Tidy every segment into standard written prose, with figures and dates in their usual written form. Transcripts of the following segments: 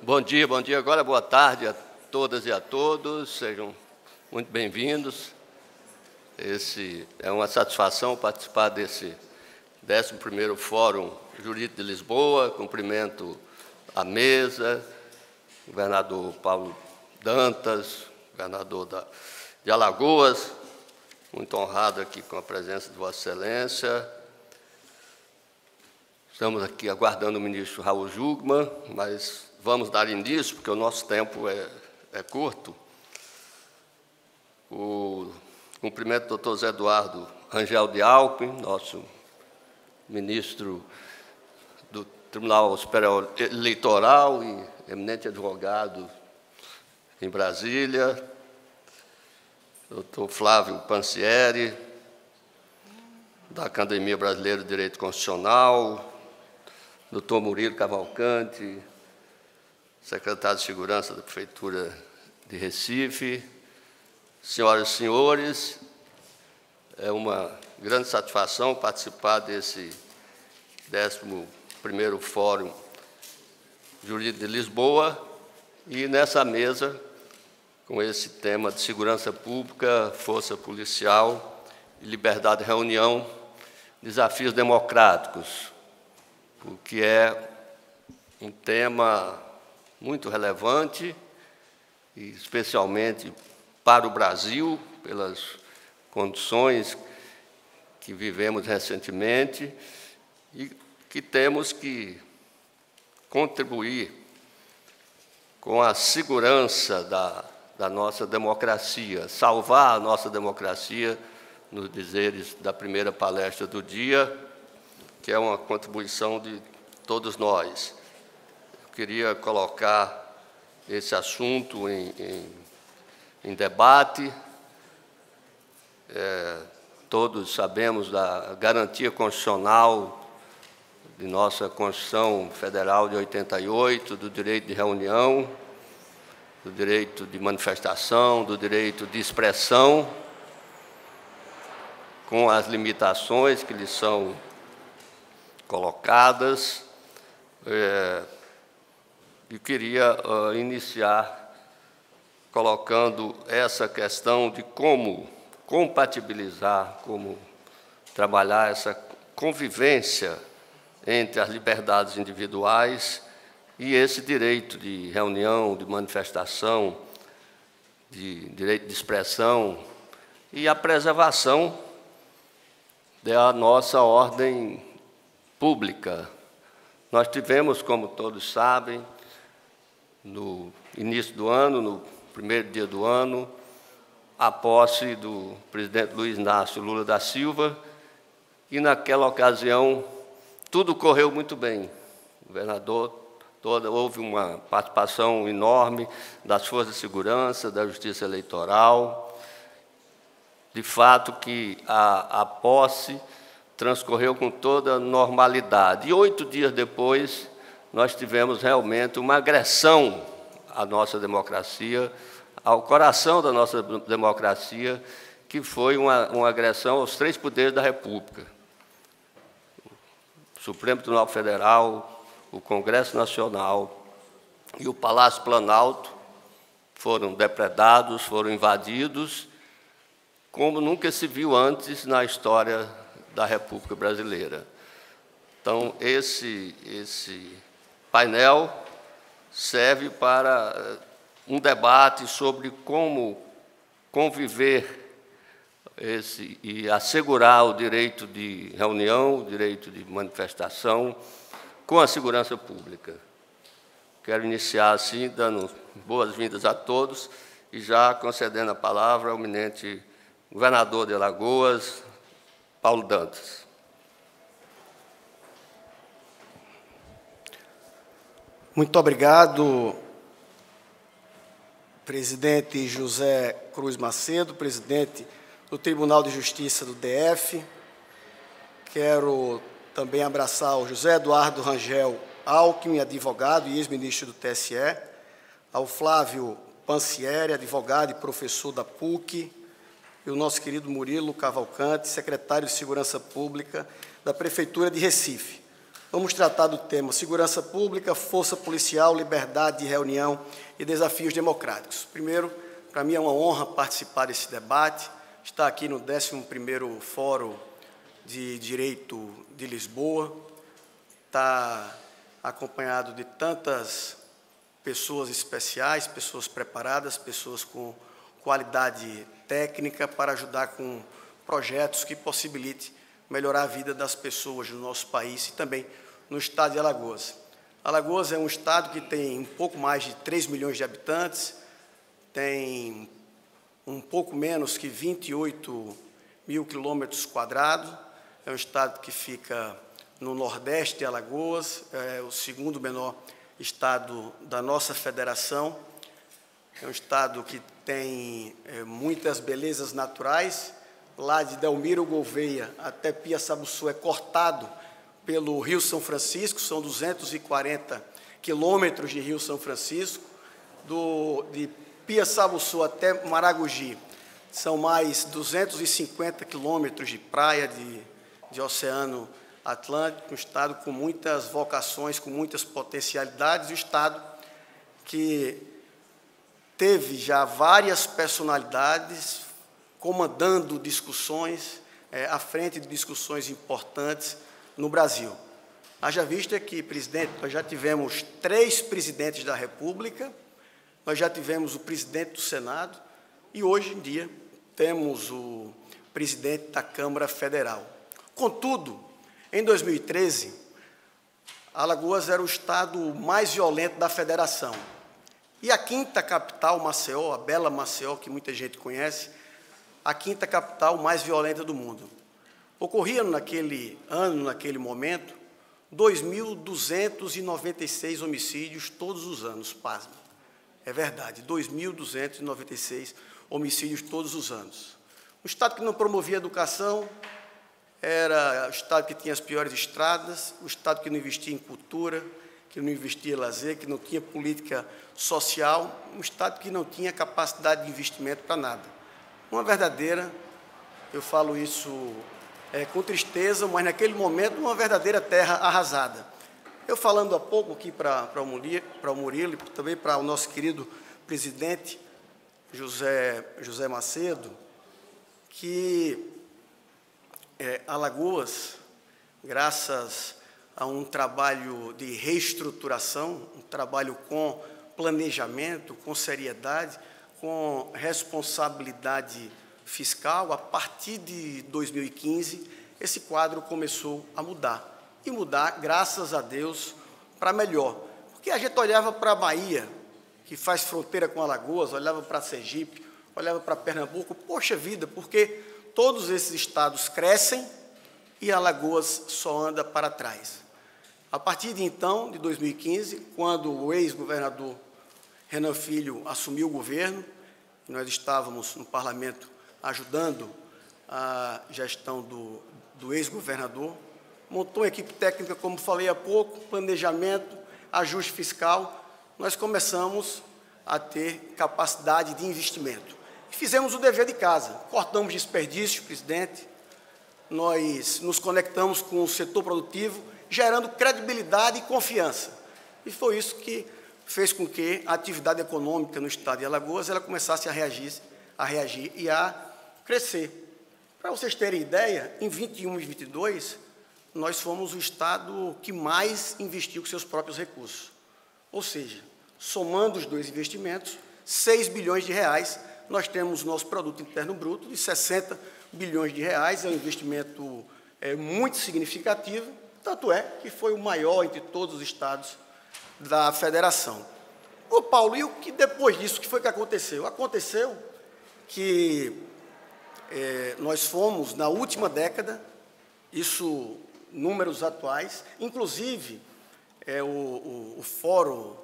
Bom dia. Agora boa tarde a todas e a todos. Sejam muito bem-vindos. É uma satisfação participar desse 11º Fórum Jurídico de Lisboa. Cumprimento a mesa, governador Paulo Dantas, governador de Alagoas, muito honrado aqui com a presença de Vossa Excelência. Estamos aqui aguardando o ministro Raul Jungmann, mas vamos dar início, porque o nosso tempo é curto. Cumprimento o doutor Zé Eduardo Rangel de Alckmin, nosso ministro do Tribunal Superior Eleitoral e eminente advogado em Brasília. Doutor Flávio Pansieri, da Academia Brasileira de Direito Constitucional. Doutor Murilo Cavalcante, secretário de Segurança da Prefeitura de Recife. Senhoras e senhores, é uma grande satisfação participar desse 11º Fórum Jurídico de Lisboa e nessa mesa com esse tema de segurança pública, força policial e liberdade de reunião, desafios democráticos, o que é um tema muito relevante, e especialmente para o Brasil, pelas condições que vivemos recentemente, e que temos que contribuir com a segurança da nossa democracia, salvar a nossa democracia, nos dizeres da primeira palestra do dia, que é uma contribuição de todos nós. Eu queria colocar esse assunto em debate. Todos sabemos da garantia constitucional de nossa Constituição Federal de 88, do direito de reunião, do direito de manifestação, do direito de expressão, com as limitações que lhe são colocadas. Eu queria iniciar colocando essa questão de como compatibilizar, como trabalhar essa convivência entre as liberdades individuais e esse direito de reunião, de manifestação, de direito de expressão e a preservação da nossa ordem pública. Nós tivemos, como todos sabem, no início do ano, no primeiro dia do ano, a posse do presidente Luiz Inácio Lula da Silva, e naquela ocasião tudo correu muito bem. O governador, houve uma participação enorme das forças de segurança, da Justiça Eleitoral. De fato que a posse transcorreu com toda normalidade. E 8 dias depois, nós tivemos realmente uma agressão à nossa democracia, ao coração da nossa democracia, que foi uma agressão aos 3 poderes da República. O Supremo Tribunal Federal, o Congresso Nacional e o Palácio Planalto foram depredados, foram invadidos, como nunca se viu antes na história da República Brasileira. Então, esse painel serve para um debate sobre como conviver e assegurar o direito de reunião, o direito de manifestação com a segurança pública. Quero iniciar, assim, dando boas-vindas a todos e já concedendo a palavra ao eminente governador de Alagoas, Paulo Dantas. Muito obrigado, presidente José Cruz Macedo, presidente do Tribunal de Justiça do DF. Quero também abraçar o José Eduardo Rangel Alckmin, advogado e ex-ministro do TSE, ao Flávio Pansieri, advogado e professor da PUC, e o nosso querido Murilo Cavalcante, secretário de Segurança Pública da Prefeitura de Recife. Vamos tratar do tema segurança pública, força policial, liberdade de reunião e desafios democráticos. Primeiro, para mim é uma honra participar desse debate, estar aqui no 11º Fórum de Direito de Lisboa, estar acompanhado de tantas pessoas especiais, pessoas preparadas, pessoas com qualidade técnica para ajudar com projetos que possibilitem melhorar a vida das pessoas no nosso país e também no estado de Alagoas. Alagoas é um estado que tem um pouco mais de 3 milhões de habitantes, tem um pouco menos que 28 mil quilômetros quadrados, é um estado que fica no nordeste de Alagoas, é o segundo menor estado da nossa federação, é um estado que tem muitas belezas naturais. Lá de Delmiro Gouveia até Piaçabuçu é cortado pelo Rio São Francisco, são 240 quilômetros de Rio São Francisco. De Piaçabuçu até Maragogi são mais 250 quilômetros de praia de Oceano Atlântico, um estado com muitas vocações, com muitas potencialidades, um estado que teve já várias personalidades comandando discussões, à frente de discussões importantes no Brasil. Haja vista que, presidente, nós já tivemos 3 presidentes da República, nós já tivemos o presidente do Senado e, hoje em dia, temos o presidente da Câmara Federal. Contudo, em 2013, Alagoas era o estado mais violento da federação. E a 5ª capital, Maceió, a bela Maceió, que muita gente conhece, a 5ª capital mais violenta do mundo. Ocorriam naquele ano, naquele momento, 2.296 homicídios todos os anos, pasme. É verdade, 2.296 homicídios todos os anos. Um estado que não promovia educação, era o estado que tinha as piores estradas, o estado que não investia em cultura, que não investia em lazer, que não tinha política social, um estado que não tinha capacidade de investimento para nada. Uma verdadeira, eu falo isso com tristeza, mas naquele momento uma verdadeira terra arrasada. Eu falando há pouco aqui para o Murilo e também para o nosso querido presidente José Macedo, que Alagoas, graças a um trabalho de reestruturação, um trabalho com planejamento, com seriedade, com responsabilidade fiscal, a partir de 2015, esse quadro começou a mudar. E mudar, graças a Deus, para melhor. Porque a gente olhava para a Bahia, que faz fronteira com Alagoas, olhava para Sergipe, olhava para Pernambuco, poxa vida, porque todos esses estados crescem e Alagoas só anda para trás. A partir de então, de 2015, quando o ex-governador Renan Filho assumiu o governo, nós estávamos no parlamento ajudando a gestão do ex-governador, montou uma equipe técnica, como falei há pouco, planejamento, ajuste fiscal, nós começamos a ter capacidade de investimento. E fizemos o dever de casa, cortamos desperdícios, presidente, nós nos conectamos com o setor produtivo, gerando credibilidade e confiança. E foi isso que fez com que a atividade econômica no estado de Alagoas ela começasse a reagir e a crescer. Para vocês terem ideia, em 21 e 22, nós fomos o estado que mais investiu com seus próprios recursos. Ou seja, somando os dois investimentos, 6 bilhões de reais, nós temos nosso produto interno bruto de 60 bilhões de reais, é um investimento muito significativo, tanto é que foi o maior entre todos os estados da federação. Ô Paulo, e o que depois disso, o que foi que aconteceu? Aconteceu que nós fomos, na última década, isso, números atuais, inclusive o Fórum,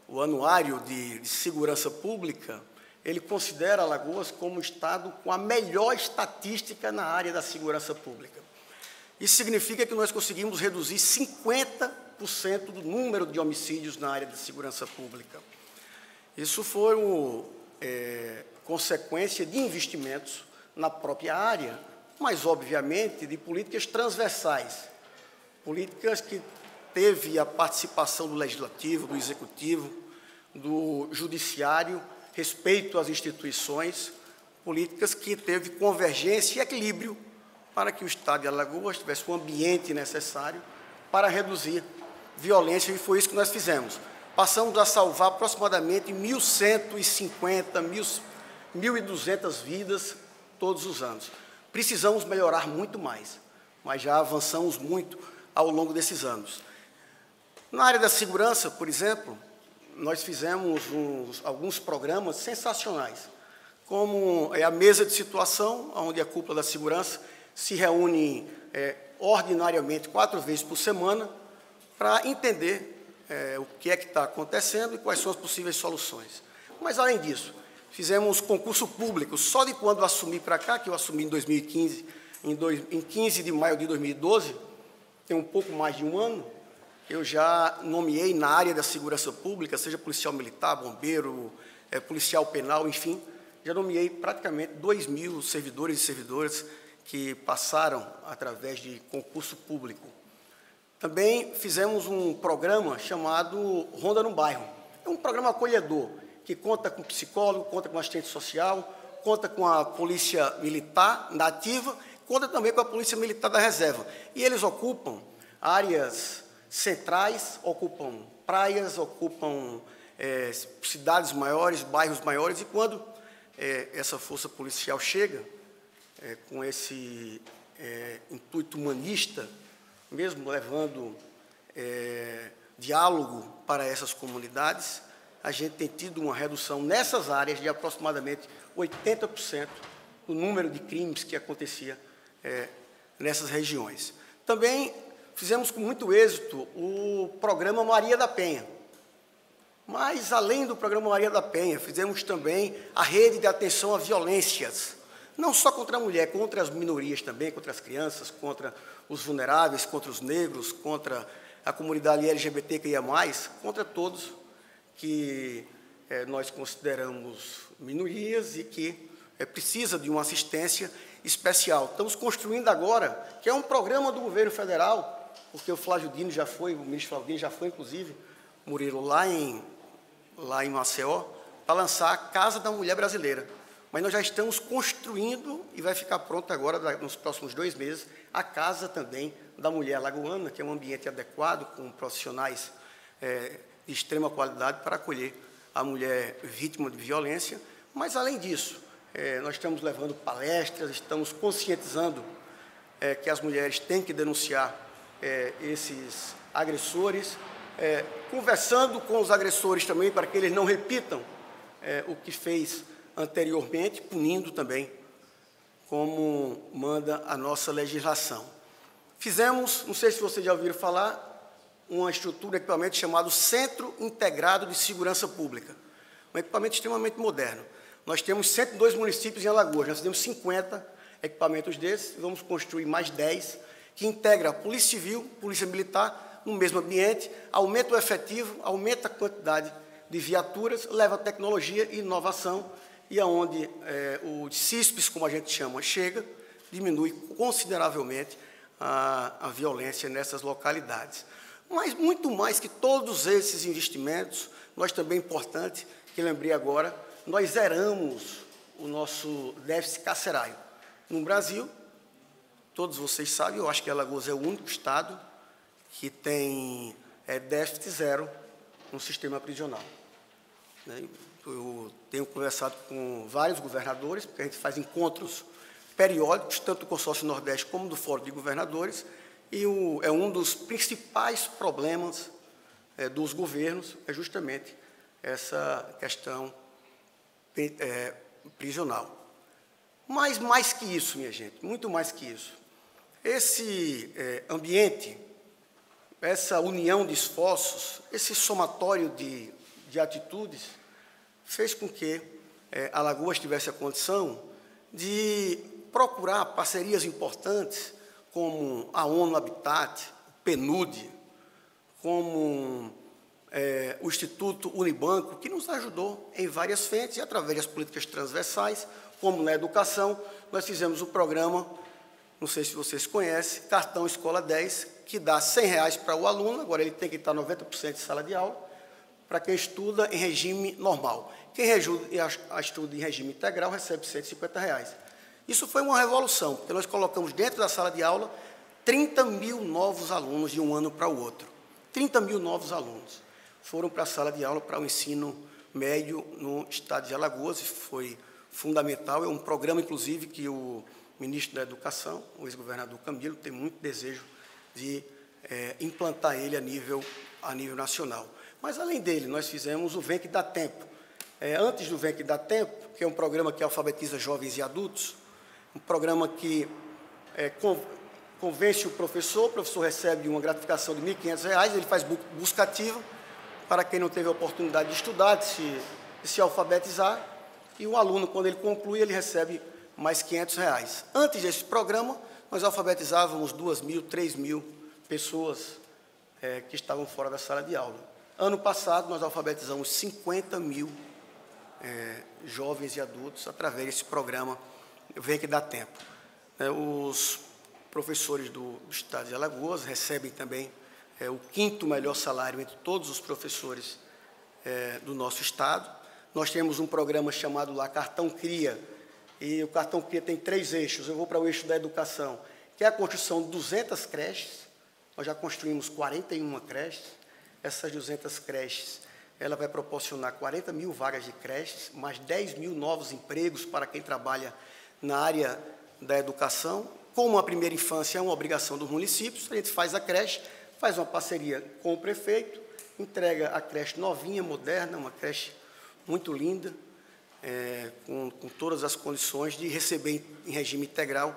o Anuário de Segurança Pública, ele considera Alagoas como o estado com a melhor estatística na área da segurança pública. Isso significa que nós conseguimos reduzir 50% do número de homicídios na área de segurança pública. Isso foi consequência de investimentos na própria área, mas, obviamente, de políticas transversais, políticas que teve a participação do Legislativo, do Executivo, do Judiciário, respeito às instituições, políticas que teve convergência e equilíbrio para que o Estado de Alagoas tivesse o ambiente necessário para reduzir violência, e foi isso que nós fizemos. Passamos a salvar aproximadamente 1.150, 1.200 vidas todos os anos. Precisamos melhorar muito mais, mas já avançamos muito ao longo desses anos. Na área da segurança, por exemplo, nós fizemos alguns programas sensacionais, como a mesa de situação, onde a cúpula da segurança se reúne ordinariamente 4 vezes por semana para entender o que é que está acontecendo e quais são as possíveis soluções. Mas, além disso, fizemos concurso público. Só de quando eu assumi para cá, que eu assumi em 2015, em 15 de maio de 2012, tem um pouco mais de um ano, eu já nomeei na área da segurança pública, seja policial militar, bombeiro, policial penal, enfim, já nomeei praticamente 2.000 servidores e servidoras que passaram através de concurso público. Também fizemos um programa chamado Ronda no Bairro. É um programa acolhedor, que conta com psicólogo, conta com assistente social, conta com a polícia militar da ativa, conta também com a polícia militar da reserva. E eles ocupam áreas centrais, ocupam praias, ocupam cidades maiores, bairros maiores, e quando essa força policial chega com esse intuito humanista, mesmo levando diálogo para essas comunidades, a gente tem tido uma redução nessas áreas de aproximadamente 80% do número de crimes que acontecia nessas regiões. Também fizemos com muito êxito o programa Maria da Penha. Mas, além do programa Maria da Penha, fizemos também a rede de atenção a violências, não só contra a mulher, contra as minorias também, contra as crianças, contra os vulneráveis, contra os negros, contra a comunidade LGBTQIA+, contra todos que nós consideramos minorias e que precisa de uma assistência especial. Estamos construindo agora, que é um programa do governo federal, porque o Flávio Dino já foi, o ministro Flávio Dino já foi, inclusive, Murilo, lá em Maceió, para lançar a Casa da Mulher Brasileira. Mas nós já estamos construindo, e vai ficar pronto agora, nos próximos 2 meses, a Casa também da Mulher Alagoana, que é um ambiente adequado, com profissionais de extrema qualidade para acolher a mulher vítima de violência. Mas, além disso, nós estamos levando palestras, estamos conscientizando que as mulheres têm que denunciar esses agressores, conversando com os agressores também para que eles não repitam o que fez anteriormente, punindo também, como manda a nossa legislação. Fizemos, não sei se vocês já ouviram falar, uma estrutura, um equipamento chamado Centro Integrado de Segurança Pública, um equipamento extremamente moderno. Nós temos 102 municípios em Alagoas, nós temos 50 equipamentos desses, vamos construir mais 10, que integra a Polícia Civil, Polícia Militar, no mesmo ambiente, aumenta o efetivo, aumenta a quantidade de viaturas, leva tecnologia e inovação, e aonde o CISPES, como a gente chama, chega, diminui consideravelmente a violência nessas localidades. Mas, muito mais que todos esses investimentos, nós também, importante, que lembrei agora, nós zeramos o nosso déficit carcerário. No Brasil, todos vocês sabem, eu acho que Alagoas é o único estado que tem déficit zero no sistema prisional. Eu tenho conversado com vários governadores, porque a gente faz encontros periódicos, tanto do Consórcio Nordeste como do Fórum de Governadores, e é um dos principais problemas dos governos, é justamente essa questão prisional. Mas, mais que isso, minha gente, muito mais que isso, esse ambiente, essa união de esforços, esse somatório de atitudes, fez com que Alagoas tivesse a condição de procurar parcerias importantes, como a ONU Habitat, o PNUD, como o Instituto Unibanco, que nos ajudou em várias frentes, e através das políticas transversais, como na educação, nós fizemos o programa, não sei se vocês conhecem, Cartão Escola 10, que dá R$100 para o aluno, agora ele tem que estar 90% de sala de aula, para quem estuda em regime normal. Quem estuda em regime integral recebe R$150. Isso foi uma revolução, porque nós colocamos dentro da sala de aula 30 mil novos alunos de um ano para o outro. 30 mil novos alunos foram para a sala de aula para o ensino médio no estado de Alagoas, foi fundamental, é um programa, inclusive, que o ministro da Educação, o ex-governador Camilo, tem muito desejo de implantar ele a nível nacional. Mas, além dele, nós fizemos o Vem que Dá Tempo. Antes do Vem que Dá Tempo, que é um programa que alfabetiza jovens e adultos, um programa que convence o professor recebe uma gratificação de R$1.500, ele faz busca ativa para quem não teve a oportunidade de estudar, de se alfabetizar, e o aluno, quando ele conclui, ele recebe mais R$500. Antes desse programa, nós alfabetizávamos 2.000, 3.000 pessoas que estavam fora da sala de aula. Ano passado, nós alfabetizamos 50 mil jovens e adultos através desse programa Vem que Dá Tempo. Os professores do estado de Alagoas recebem também o 5º melhor salário entre todos os professores do nosso estado. Nós temos um programa chamado lá Cartão Cria, e o Cartão Cria tem 3 eixos. Eu vou para o eixo da educação, que é a construção de 200 creches. Nós já construímos 41 creches. Essas 200 creches, ela vai proporcionar 40 mil vagas de creches, mais 10 mil novos empregos para quem trabalha na área da educação. Como a primeira infância é uma obrigação dos municípios, a gente faz a creche, faz uma parceria com o prefeito, entrega a creche novinha, moderna, uma creche muito linda, com todas as condições de receber em regime integral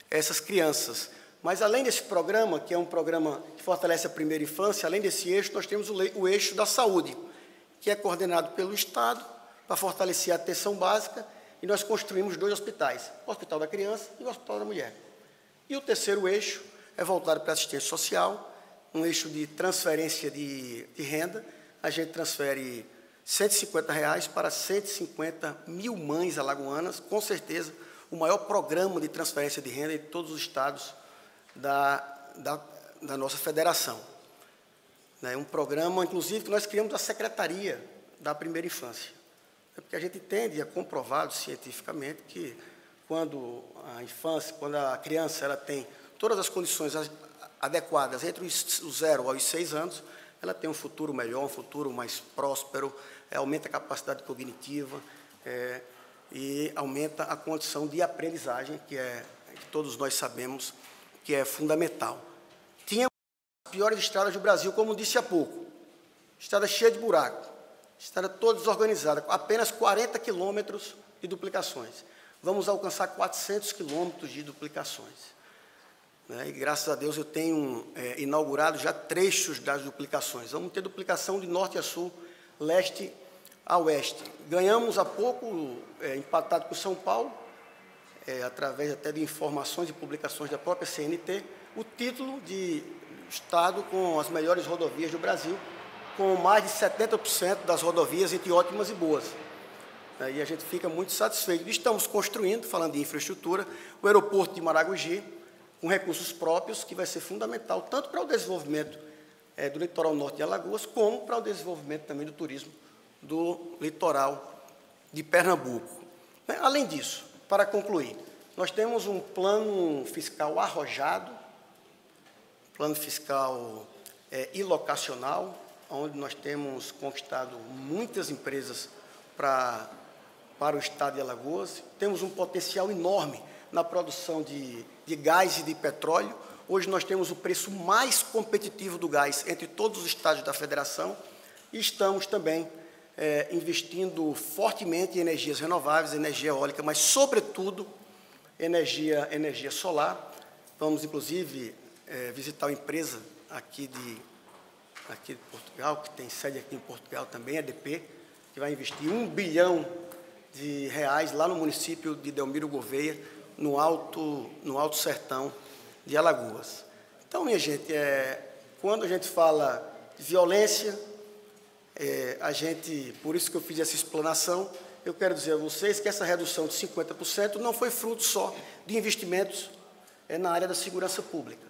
essas crianças. Mas, além desse programa, que é um programa que fortalece a primeira infância, além desse eixo, nós temos o eixo da saúde, que é coordenado pelo Estado para fortalecer a atenção básica, e nós construímos 2 hospitais, o Hospital da Criança e o Hospital da Mulher. E o terceiro eixo é voltado para a assistência social, um eixo de transferência de renda. A gente transfere R$150 para 150 mil mães alagoanas, com certeza o maior programa de transferência de renda em todos os estados da nossa federação. É um programa, inclusive, que nós criamos a Secretaria da Primeira Infância. Porque a gente entende, é comprovado cientificamente, que quando a criança ela tem todas as condições adequadas entre os 0 aos 6 anos, ela tem um futuro melhor, um futuro mais próspero, aumenta a capacidade cognitiva e aumenta a condição de aprendizagem, que todos nós sabemos que é fundamental. Tínhamos as piores estradas do Brasil, como disse há pouco, estrada cheia de buraco, estrada toda desorganizada, apenas 40 quilômetros de duplicações. Vamos alcançar 400 quilômetros de duplicações. E, graças a Deus, eu tenho inaugurado já trechos das duplicações. Vamos ter duplicação de norte a sul, leste a oeste. Ganhamos há pouco, empatado com São Paulo, através até de informações e publicações da própria CNT, o título de estado com as melhores rodovias do Brasil, com mais de 70% das rodovias entre ótimas e boas. E a gente fica muito satisfeito. Estamos construindo, falando de infraestrutura, o aeroporto de Maragogi, com recursos próprios, que vai ser fundamental tanto para o desenvolvimento do litoral norte de Alagoas, como para o desenvolvimento também do turismo do litoral de Pernambuco. Além disso, para concluir, nós temos um plano fiscal arrojado, plano fiscal ilocacional, onde nós temos conquistado muitas empresas para o estado de Alagoas. Temos um potencial enorme na produção de gás e de petróleo. Hoje nós temos o preço mais competitivo do gás entre todos os estados da federação e estamos também investindo fortemente em energias renováveis, energia eólica, mas, sobretudo, energia solar. Vamos, inclusive, visitar uma empresa aqui de Portugal, que tem sede aqui em Portugal também, a EDP, que vai investir R$1 bilhão lá no município de Delmiro Gouveia, no alto sertão de Alagoas. Então, minha gente, quando a gente fala de violência, por isso que eu fiz essa explanação, eu quero dizer a vocês que essa redução de 50% não foi fruto só de investimentos na área da segurança pública.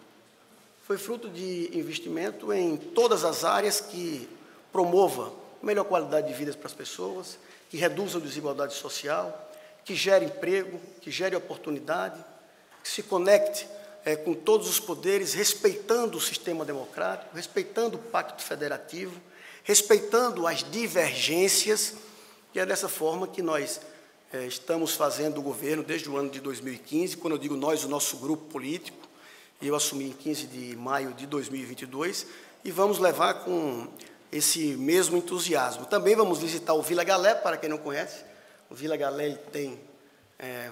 foi fruto de investimento em todas as áreas que promova melhor qualidade de vida para as pessoas, que reduza a desigualdade social, que gere emprego, que gere oportunidade, que se conecte com todos os poderes, respeitando o sistema democrático, respeitando o pacto federativo, respeitando as divergências, e é dessa forma que nós estamos fazendo o governo desde o ano de 2015, quando eu digo nós, o nosso grupo político, e eu assumi em 15 de maio de 2022, e vamos levar com esse mesmo entusiasmo. Também vamos visitar o Vila Galé, para quem não conhece. O Vila Galé tem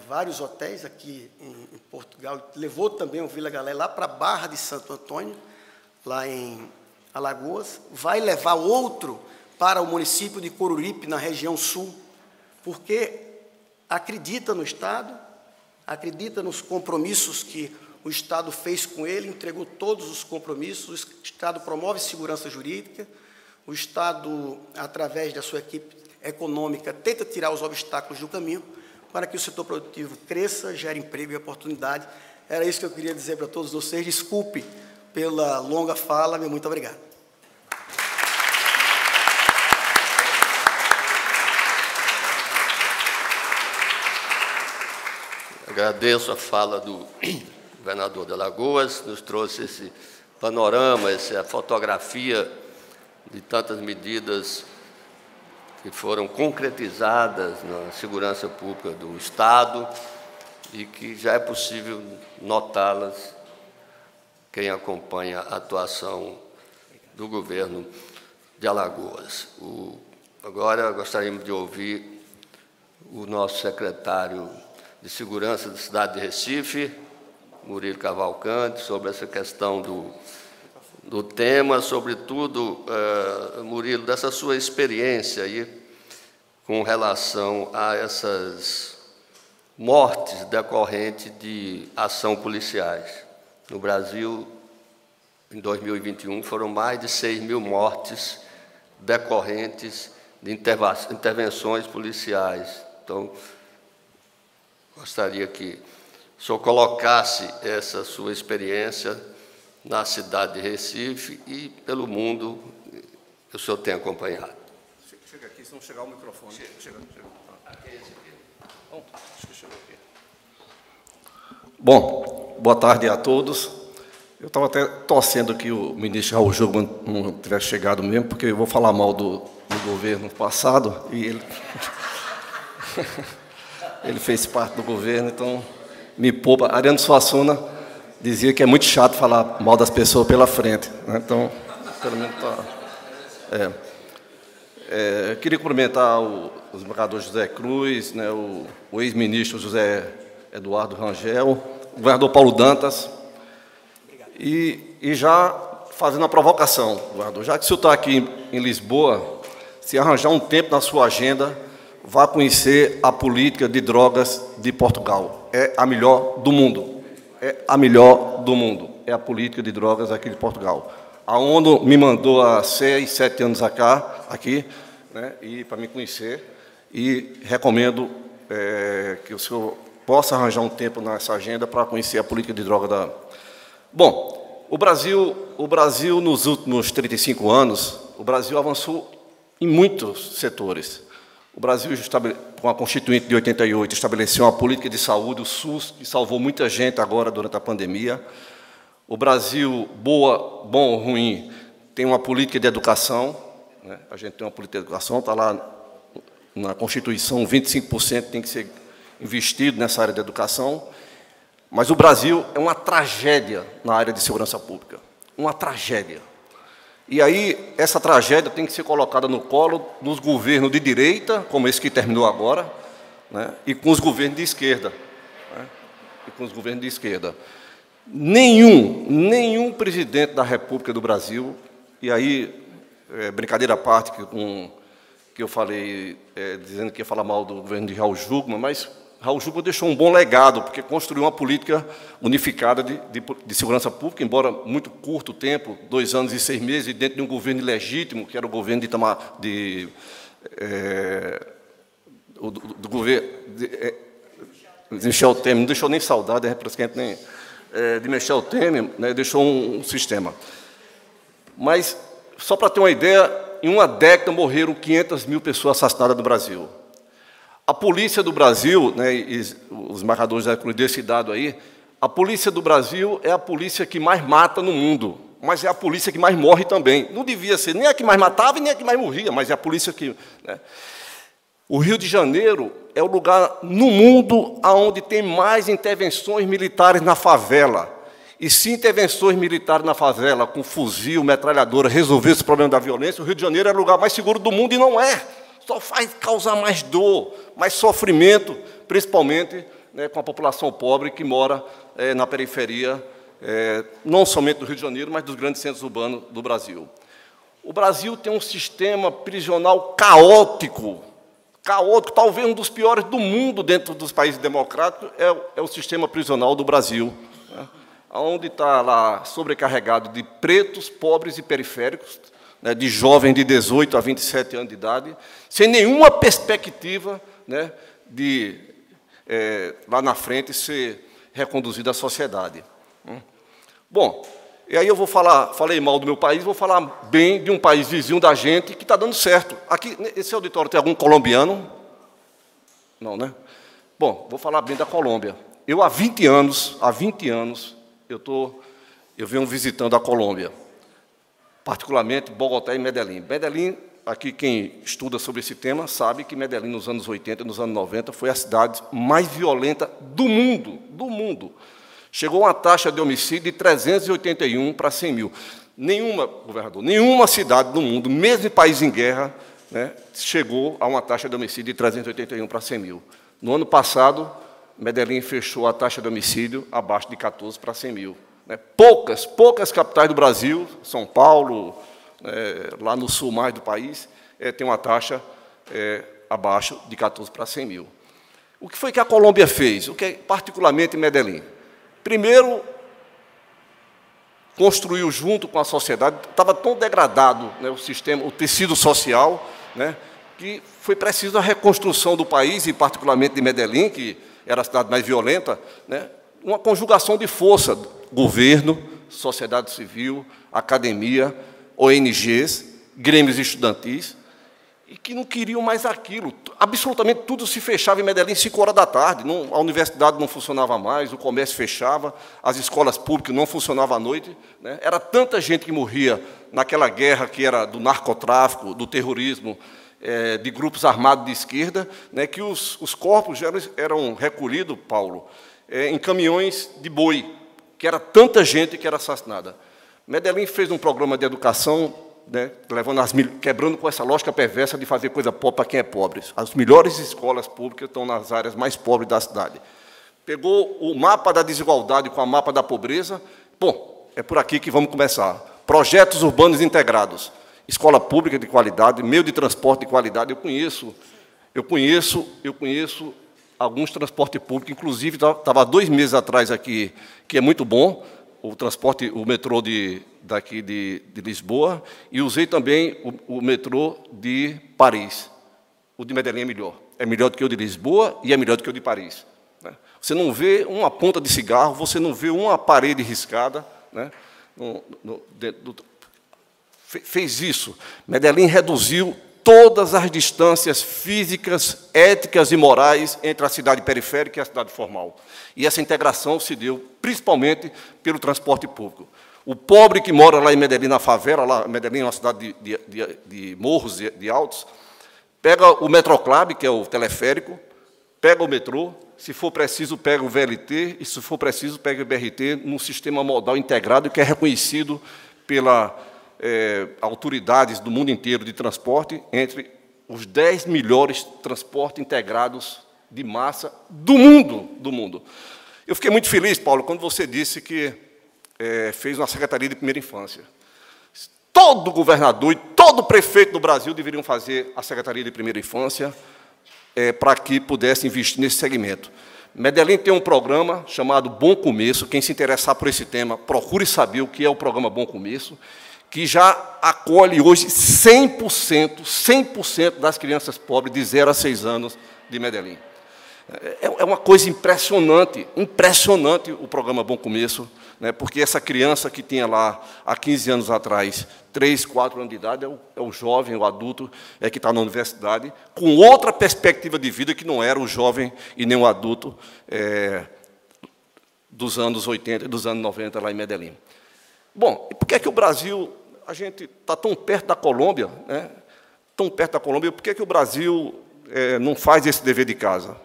vários hotéis aqui em Portugal, levou também o Vila Galé lá para a Barra de Santo Antônio, lá em Alagoas, vai levar outro para o município de Coruripe, na região sul, porque acredita no Estado, acredita nos compromissos que o Estado fez com ele, entregou todos os compromissos, o Estado promove segurança jurídica, o Estado, através da sua equipe econômica, tenta tirar os obstáculos do caminho para que o setor produtivo cresça, gere emprego e oportunidade. Era isso que eu queria dizer para todos vocês. Desculpe pela longa fala, meu muito obrigado. Agradeço a fala do governador de Alagoas, nos trouxe esse panorama, essa fotografia de tantas medidas que foram concretizadas na segurança pública do Estado e que já é possível notá-las quem acompanha a atuação do governo de Alagoas. Agora gostaríamos de ouvir o nosso secretário de Segurança da cidade de Recife, Murilo Cavalcante, sobre essa questão do tema, sobretudo, Murilo, dessa sua experiência aí com relação a essas mortes decorrentes de ação policiais. No Brasil, em 2021, foram mais de 6.000 mortes decorrentes de intervenções policiais. Então, gostaria que o senhor colocasse essa sua experiência na cidade de Recife e pelo mundo que o senhor tem acompanhado. Chega aqui, se não chegar o microfone. Chega. Bom, boa tarde a todos. Eu estava até torcendo que o ministro Raul Jugman não tivesse chegado mesmo, porque eu vou falar mal do governo passado, e ele fez parte do governo, então me poupa. Ariano Suassuna dizia que é muito chato falar mal das pessoas pela frente, né? Então, pelo menos está... queria cumprimentar o desembargador José Cruz, né, o ex-ministro José Eduardo Rangel, o governador Paulo Dantas, e já fazendo a provocação, governador, já que o senhor está aqui em Lisboa, se arranjar um tempo na sua agenda, vá conhecer a política de drogas de Portugal. É a melhor do mundo. É a melhor do mundo. É a política de drogas aqui de Portugal. A ONU me mandou há 6, 7 anos aqui, né, e para me conhecer, e recomendo que o senhor possa arranjar um tempo nessa agenda para conhecer a política de droga da... Bom, o Brasil nos últimos 35 anos, o Brasil avançou em muitos setores. O Brasil, com a Constituinte de 88, estabeleceu uma política de saúde, o SUS, que salvou muita gente agora durante a pandemia. O Brasil, bom ou ruim, tem uma política de educação, né? A gente tem uma política de educação, está lá na Constituição, 25% tem que ser investido nessa área de educação. Mas o Brasil é uma tragédia na área de segurança pública, uma tragédia. E aí, essa tragédia tem que ser colocada no colo dos governos de direita, como esse que terminou agora, né, e com os governos de esquerda. Nenhum presidente da República do Brasil, e aí, brincadeira à parte, que eu falei, dizendo que ia falar mal do governo de Raul Jugman, mas Raul Jugman deixou um bom legado, porque construiu uma política unificada de segurança pública, embora muito curto tempo, 2 anos e 6 meses, dentro de um governo ilegítimo, que era o governo do governo de Michel Temer, não deixou nem saudade, nem... de Michel Temer, né, deixou um sistema. Mas, só para ter uma ideia, em uma década morreram 500 mil pessoas assassinadas no Brasil. A polícia do Brasil, né, e os marcadores desse dado aí, a polícia do Brasil é a polícia que mais mata no mundo, mas é a polícia que mais morre também. Não devia ser nem a que mais matava e nem a que mais morria, mas é a polícia que... Né. O Rio de Janeiro é o lugar no mundo onde tem mais intervenções militares na favela. E se intervenções militares na favela, com fuzil, metralhadora, resolver esse problema da violência, o Rio de Janeiro é o lugar mais seguro do mundo, e não é. Só faz causar mais dor, mais sofrimento, principalmente, né, com a população pobre que mora na periferia, não somente do Rio de Janeiro, mas dos grandes centros urbanos do Brasil. O Brasil tem um sistema prisional caótico, talvez um dos piores do mundo dentro dos países democráticos, é o sistema prisional do Brasil, né, onde está lá sobrecarregado de pretos, pobres e periféricos, né, de jovens de 18 a 27 anos de idade, sem nenhuma perspectiva, né, de, lá na frente, ser reconduzido à sociedade. Bom, e aí eu falei mal do meu país, vou falar bem de um país vizinho da gente que está dando certo. Aqui, esse auditório tem algum colombiano? Não, né? Bom, vou falar bem da Colômbia. Eu, há 20 anos, eu venho visitando a Colômbia, particularmente Bogotá e Medellín. Medellín, aqui quem estuda sobre esse tema sabe que Medellín, nos anos 80 e nos anos 90, foi a cidade mais violenta do mundo. Chegou a uma taxa de homicídio de 381 para 100 mil. Nenhuma cidade do mundo, mesmo em país em guerra, né, chegou a uma taxa de homicídio de 381 para 100 mil. No ano passado, Medellín fechou a taxa de homicídio abaixo de 14 para 100 mil. Né. Poucas capitais do Brasil, São Paulo, lá no sul mais do país, tem uma taxa abaixo de 14 para 100 mil. O que foi que a Colômbia fez? Particularmente em Medellín? Primeiro, construiu junto com a sociedade, estava tão degradado, né, o sistema, o tecido social, né, que foi preciso a reconstrução do país, e particularmente de Medellín, que era a cidade mais violenta, né, uma conjugação de força, governo, sociedade civil, academia, ONGs, grêmios estudantis, e que não queriam mais aquilo. Absolutamente tudo se fechava em Medellín, 5 horas da tarde, a universidade não funcionava mais, o comércio fechava, as escolas públicas não funcionavam à noite, né? Era tanta gente que morria naquela guerra que era do narcotráfico, do terrorismo, de grupos armados de esquerda, né, que os corpos eram recolhidos, Paulo, em caminhões de boi, que era tanta gente que era assassinada. Medellín fez um programa de educação, né, quebrando com essa lógica perversa de fazer coisa pobre para quem é pobre. As melhores escolas públicas estão nas áreas mais pobres da cidade. Pegou o mapa da desigualdade com o mapa da pobreza. Bom, é por aqui que vamos começar. Projetos urbanos integrados, escola pública de qualidade, meio de transporte de qualidade. Eu conheço alguns transportes públicos, inclusive estava 2 meses atrás aqui, que é muito bom, o metrô daqui de Lisboa, e usei também o metrô de Paris. O de Medellín é melhor. É melhor do que o de Lisboa e é melhor do que o de Paris. Né? Você não vê uma ponta de cigarro, você não vê uma parede riscada. Né? Fez isso. Medellín reduziu todas as distâncias físicas, éticas e morais entre a cidade periférica e a cidade formal. E essa integração se deu principalmente pelo transporte público. O pobre que mora lá em Medellín, na favela, lá, Medellín é uma cidade de morros, de altos, pega o Metroclub, que é o teleférico, pega o metrô, se for preciso, pega o VLT, e se for preciso, pega o BRT, num sistema modal integrado que é reconhecido pelas autoridades do mundo inteiro de transporte, entre os 10 melhores transportes integrados de massa do mundo. Eu fiquei muito feliz, Paulo, quando você disse que fez uma Secretaria de Primeira Infância. Todo governador e todo prefeito do Brasil deveriam fazer a Secretaria de Primeira Infância para que pudesse investir nesse segmento. Medellín tem um programa chamado Bom Começo. Quem se interessar por esse tema, procure saber o que é o programa Bom Começo, que já acolhe hoje 100% das crianças pobres de 0 a 6 anos de Medellín. É uma coisa impressionante, impressionante o programa Bom Começo, né, porque essa criança que tinha lá, há 15 anos atrás, 3, 4 anos de idade, é o jovem, o adulto, que está na universidade, com outra perspectiva de vida que não era o jovem e nem o adulto dos anos 80 e dos anos 90, lá em Medellín. Bom, e por que é que o Brasil, a gente está tão perto da Colômbia, né, tão perto da Colômbia, por que é que o Brasil não faz esse dever de casa?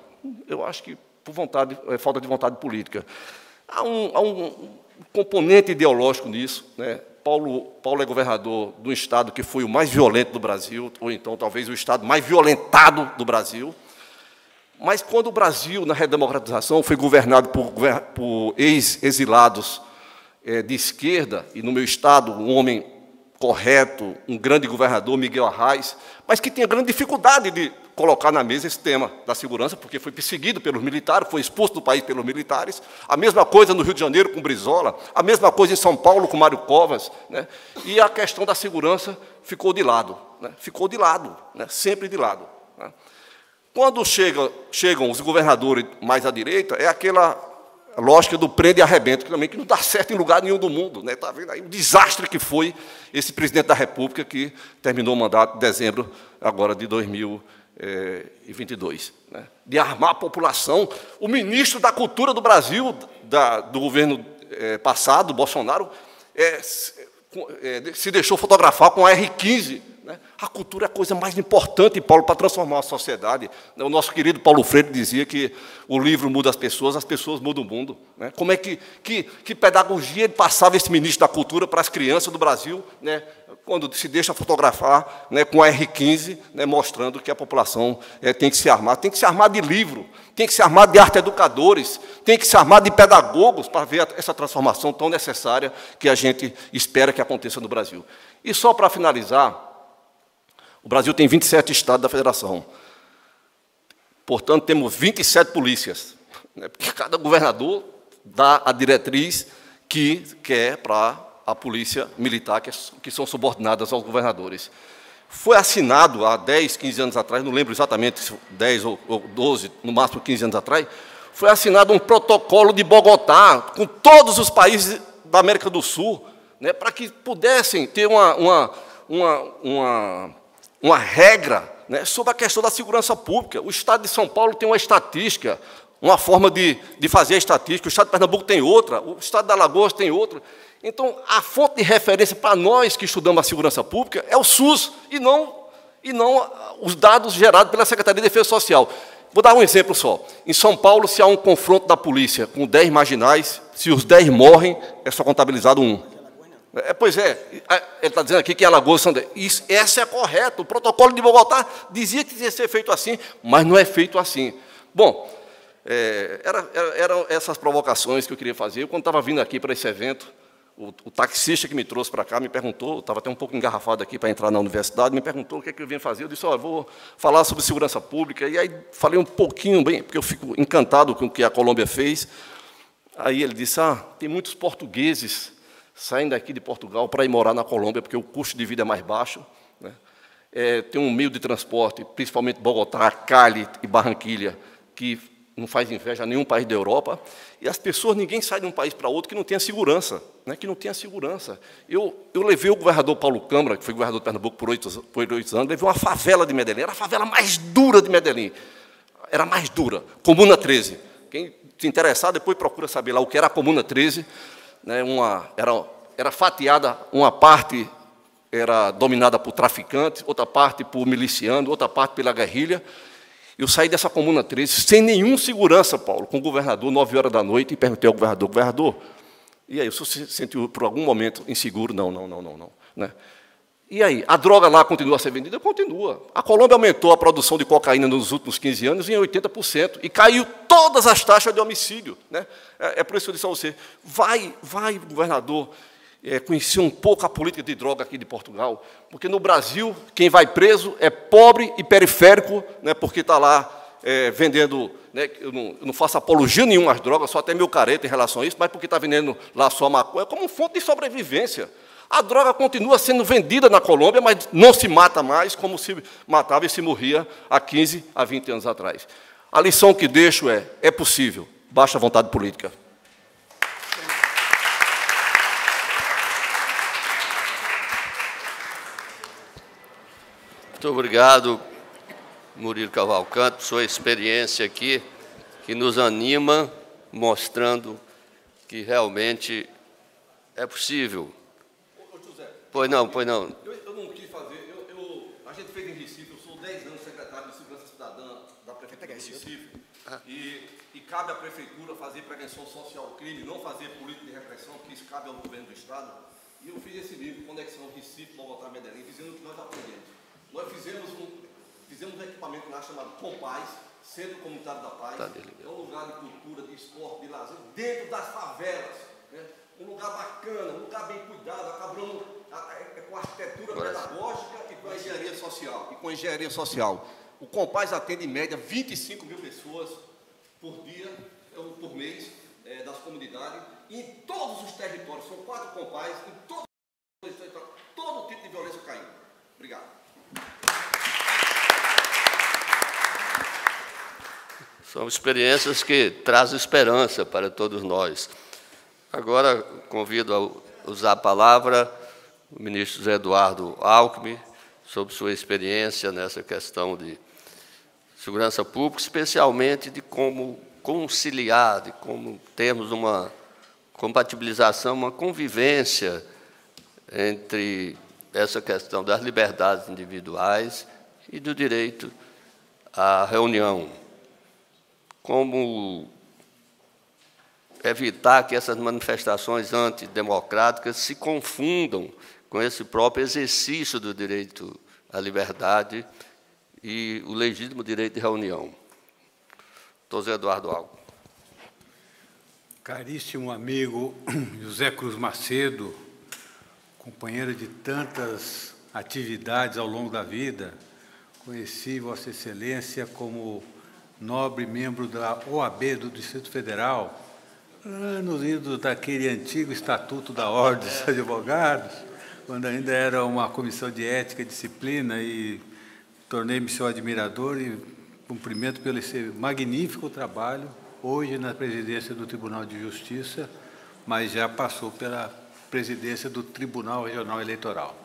Eu acho que por falta de vontade política. Há um componente ideológico nisso, né? Paulo é governador de um estado que foi o mais violento do Brasil, ou então talvez o estado mais violentado do Brasil. Mas quando o Brasil, na redemocratização, foi governado por ex-exilados de esquerda, e no meu estado, um homem correto, um grande governador, Miguel Arraes, mas que tinha grande dificuldade de colocar na mesa esse tema da segurança, porque foi perseguido pelos militares, foi expulso do país pelos militares. A mesma coisa no Rio de Janeiro com Brizola, a mesma coisa em São Paulo com Mário Covas, né? E a questão da segurança ficou de lado, né? Ficou de lado, né? Sempre de lado, né? Quando chegam os governadores mais à direita, é aquela lógica do prende e arrebenta, que não dá certo em lugar nenhum do mundo, né? Está vendo aí o desastre que foi esse presidente da República que terminou o mandato em dezembro agora de 2022, né? De armar a população. O ministro da Cultura do Brasil, do governo passado, Bolsonaro, se deixou fotografar com a R15. Né? A cultura é a coisa mais importante, Paulo, para transformar a sociedade. O nosso querido Paulo Freire dizia que o livro muda as pessoas mudam o mundo. Né? Como é que pedagogia ele passava esse ministro da Cultura para as crianças do Brasil, né? Quando se deixa fotografar, né, com a R15, né, mostrando que a população tem que se armar de livro, tem que se armar de arte-educadores, tem que se armar de pedagogos para ver essa transformação tão necessária que a gente espera que aconteça no Brasil. E só para finalizar, o Brasil tem 27 estados da federação. Portanto, temos 27 polícias, né, porque cada governador dá a diretriz que quer para a polícia militar, que são subordinadas aos governadores. Foi assinado há 10, 15 anos atrás, não lembro exatamente se 10 ou 12, no máximo 15 anos atrás, foi assinado um protocolo de Bogotá com todos os países da América do Sul, né, para que pudessem ter uma regra, né, sobre a questão da segurança pública. O Estado de São Paulo tem uma estatística, uma forma de fazer a estatística, o Estado de Pernambuco tem outra, o Estado de Alagoas tem outra. Então, a fonte de referência para nós que estudamos a segurança pública é o SUS, e não os dados gerados pela Secretaria de Defesa Social. Vou dar um exemplo só. Em São Paulo, se há um confronto da polícia com 10 marginais, se os 10 morrem, é só contabilizado 1. Pois é, ele está dizendo aqui que em Alagoas são 10. Essa é correta. O protocolo de Bogotá dizia que ia ser feito assim, mas não é feito assim. Bom, eram essas provocações que eu queria fazer. Quando estava vindo aqui para esse evento, o taxista que me trouxe para cá me perguntou, estava até um pouco engarrafado aqui para entrar na universidade, me perguntou o que é que eu vinha fazer. Eu disse, olha, vou falar sobre segurança pública. E aí falei um pouquinho, bem, porque eu fico encantado com o que a Colômbia fez. Aí ele disse, tem muitos portugueses saindo daqui de Portugal para ir morar na Colômbia, porque o custo de vida é mais baixo, né? Tem um meio de transporte, principalmente Bogotá, Cali e Barranquilha, que não faz inveja a nenhum país da Europa, e as pessoas, ninguém sai de um país para outro que não tenha segurança, né? Que não tenha segurança. Eu levei o governador Paulo Câmara, que foi governador de Pernambuco por 8 anos, levei uma favela de Medellín, era a favela mais dura de Medellín, era a mais dura, Comuna 13. Quem se interessar, depois procura saber lá o que era a Comuna 13, né? Era fatiada, uma parte era dominada por traficantes, outra parte por milicianos, outra parte pela guerrilha. Eu saí dessa Comuna 13 sem nenhuma segurança, Paulo, com o governador, 9 horas da noite, e perguntei ao governador, e aí, o senhor se sentiu por algum momento inseguro? Não, né? E aí, a droga lá continua a ser vendida? Continua. A Colômbia aumentou a produção de cocaína nos últimos 15 anos em 80%, e caiu todas as taxas de homicídio, né? É por isso que eu disse a você, vai, governador, conhecer um pouco a política de droga aqui de Portugal, porque no Brasil, quem vai preso é pobre e periférico, né, porque está lá vendendo, né, eu não faço apologia nenhuma às drogas, só até meu careta em relação a isso, mas porque está vendendo lá sua maconha como fonte de sobrevivência. A droga continua sendo vendida na Colômbia, mas não se mata mais como se matava e se morria há 15 a 20 anos atrás. A lição que deixo é possível, basta vontade política. Muito obrigado, Murilo Cavalcante, por sua experiência aqui, que nos anima, mostrando que realmente é possível. Ô, José. Pois não, pois não. Eu não quis fazer, a gente fez em Recife, eu sou 10 anos secretário de Segurança Cidadã da Prefeitura de Recife, e cabe à Prefeitura fazer prevenção social ao crime, não fazer política de repressão, que isso cabe ao governo do Estado. E eu fiz esse livro, Conexão Recife, Bogotá, Medellín, dizendo o que nós aprendemos. Nós fizemos um equipamento lá chamado Compaz, Centro Comunitário da Paz. É um lugar de cultura, de esporte, de lazer, dentro das favelas. Né? Um lugar bacana, um lugar bem cuidado, acabando com arquitetura pedagógica e com a engenharia social. O Compaz atende, em média, 25 mil pessoas por dia, ou por mês, das comunidades, em todos os territórios. São 4 Compaz, em todo tipo de violência caindo. Obrigado. São experiências que trazem esperança para todos nós. Agora, convido a usar a palavra o ministro José Eduardo Alckmin, sobre sua experiência nessa questão de segurança pública, especialmente de como conciliar, de como termos uma compatibilização, uma convivência entre essa questão das liberdades individuais e do direito à reunião. Como evitar que essas manifestações antidemocráticas se confundam com esse próprio exercício do direito à liberdade e o legítimo direito de reunião. Doutor José Eduardo Alckmin. Caríssimo amigo José Cruz Macedo, companheiro de tantas atividades ao longo da vida, conheci Vossa Excelência como nobre membro da OAB do Distrito Federal, nos idos daquele antigo Estatuto da Ordem dos Advogados, quando ainda era uma comissão de ética e disciplina, e tornei-me seu admirador e cumprimento pelo esse magnífico trabalho, hoje na presidência do Tribunal de Justiça, mas já passou pela presidência do Tribunal Regional Eleitoral.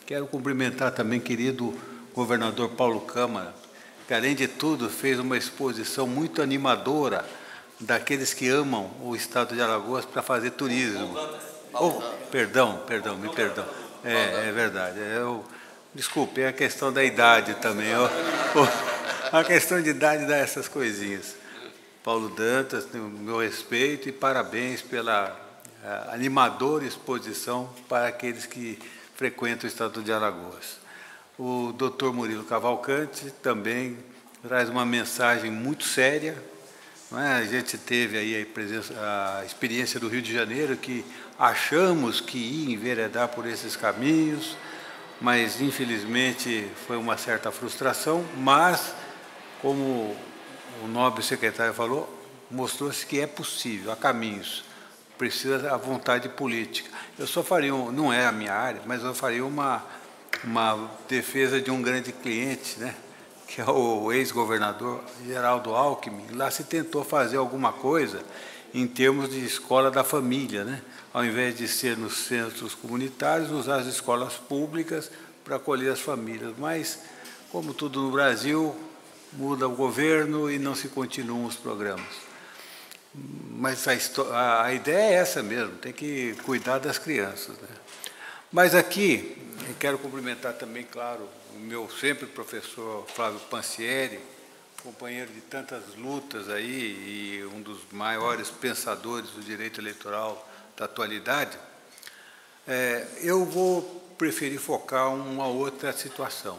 Quero cumprimentar também querido governador Paulo Câmara, que, além de tudo, fez uma exposição muito animadora daqueles que amam o estado de Alagoas para fazer turismo. Perdão, me perdão. É verdade. Desculpe, é a questão da idade também. A questão de idade dá essas coisinhas. Paulo Dantas, tem o meu respeito e parabéns pela animadora exposição para aqueles que frequentam o estado de Alagoas. O doutor Murilo Cavalcante também traz uma mensagem muito séria. Não é? A gente teve aí a experiência do Rio de Janeiro, que achamos que ia enveredar por esses caminhos, mas, infelizmente, foi uma certa frustração, mas, como o nobre secretário falou, mostrou-se que é possível, há caminhos, precisa a vontade política. Eu só faria, não é a minha área, mas eu faria uma defesa de um grande cliente, né, que é o ex-governador Geraldo Alckmin. Lá se tentou fazer alguma coisa em termos de escola da família, né? Ao invés de ser nos centros comunitários, usar as escolas públicas para acolher as famílias. Mas, como tudo no Brasil, muda o governo e não se continuam os programas. Mas a ideia é essa mesmo, tem que cuidar das crianças, né? Mas aqui, eu quero cumprimentar também, claro, o meu sempre professor Flávio Pancieri, companheiro de tantas lutas aí e um dos maiores pensadores do direito eleitoral da atualidade. Eu vou preferir focar uma outra situação,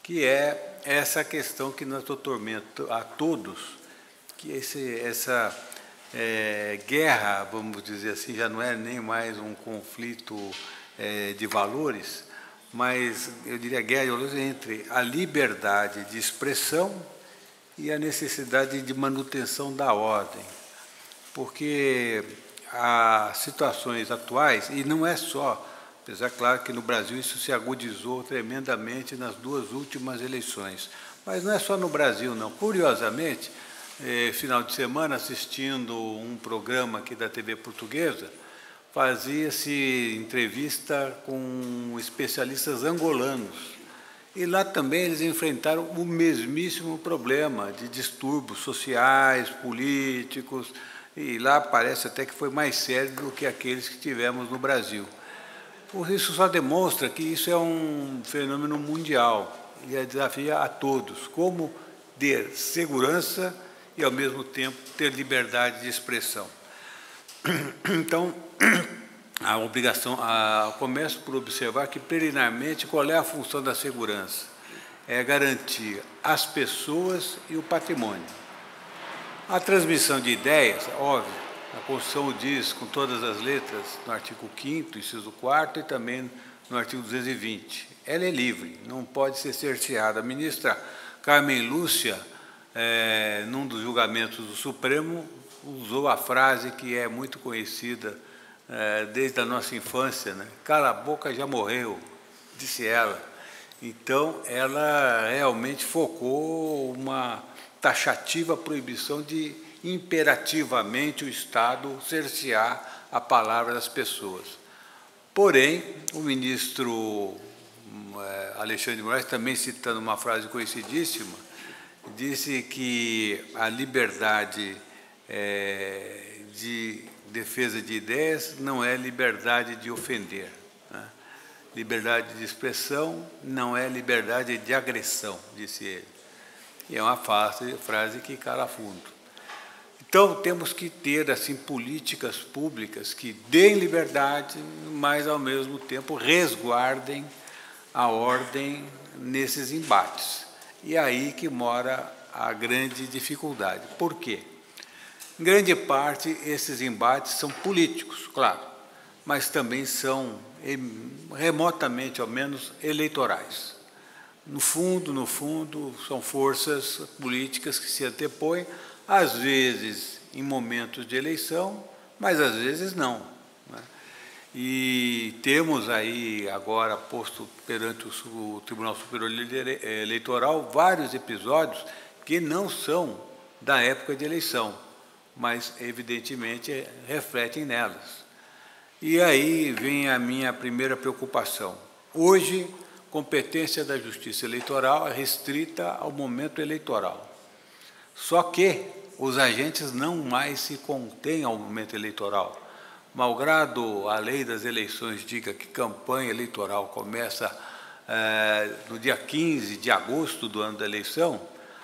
que é essa questão que nos atormenta a todos, que essa guerra, vamos dizer assim, já não é nem mais um conflito de valores, mas eu diria guerra de valores entre a liberdade de expressão e a necessidade de manutenção da ordem, porque as situações atuais, e não é só, apesar, claro, que no Brasil isso se agudizou tremendamente nas 2 últimas eleições, mas não é só no Brasil, não. Curiosamente, final de semana, assistindo um programa aqui da TV Portuguesa, fazia-se entrevista com especialistas angolanos. E lá também eles enfrentaram o mesmíssimo problema de distúrbios sociais, políticos, e lá parece até que foi mais sério do que aqueles que tivemos no Brasil. Isso só demonstra que isso é um fenômeno mundial e desafia a todos como ter segurança e, ao mesmo tempo, ter liberdade de expressão. Então, a obrigação, começo por observar que, preliminarmente, qual é a função da segurança? É garantir as pessoas e o patrimônio. A transmissão de ideias, óbvio, a Constituição diz com todas as letras, no artigo 5º, inciso 4º, e também no artigo 220. Ela é livre, não pode ser cerceada. A ministra Carmen Lúcia, num dos julgamentos do Supremo, usou a frase que é muito conhecida desde a nossa infância, né? Cala a boca, já morreu, disse ela. Então, ela realmente focou uma taxativa proibição de imperativamente o Estado cercear a palavra das pessoas. Porém, o ministro Alexandre de Moraes, também citando uma frase conhecidíssima, disse que a liberdade de defesa de ideias não é liberdade de ofender, né? Liberdade de expressão não é liberdade de agressão, disse ele. E é uma frase que cala fundo. Então, temos que ter assim, políticas públicas que deem liberdade, mas, ao mesmo tempo, resguardem a ordem nesses embates. E aí que mora a grande dificuldade. Por quê? Em grande parte, esses embates são políticos, claro, mas também são, remotamente, ao menos, eleitorais. No fundo, são forças políticas que se antepõem, às vezes em momentos de eleição, mas às vezes não, né? E temos aí agora posto perante o Tribunal Superior Eleitoral vários episódios que não são da época de eleição, mas evidentemente refletem nelas. E aí vem a minha primeira preocupação. Hoje, competência da Justiça Eleitoral é restrita ao momento eleitoral. Só que os agentes não mais se contêm ao momento eleitoral. Malgrado a lei das eleições diga que campanha eleitoral começa no dia 15 de agosto do ano da eleição,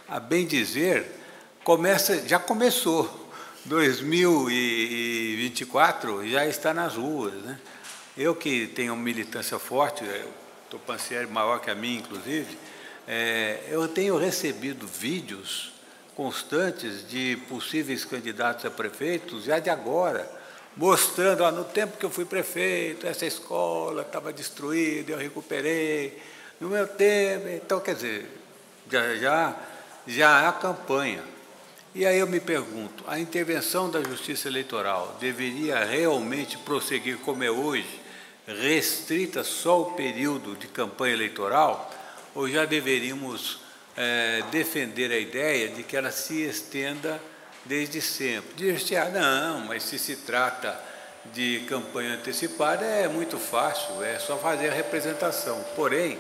a bem dizer, já começou. 2024 já está nas ruas, né? Eu que tenho militância forte, o Pancieri maior que a minha, inclusive, eu tenho recebido vídeos constantes de possíveis candidatos a prefeitos, já de agora, mostrando, no tempo que eu fui prefeito, essa escola estava destruída, eu recuperei, no meu tempo, então, quer dizer, já há campanha. E aí eu me pergunto, a intervenção da Justiça Eleitoral deveria realmente prosseguir como é hoje, restrita só o período de campanha eleitoral, ou já deveríamos defender a ideia de que ela se estenda desde sempre? Diz-se, não, mas se trata de campanha antecipada, é muito fácil, é só fazer a representação. Porém,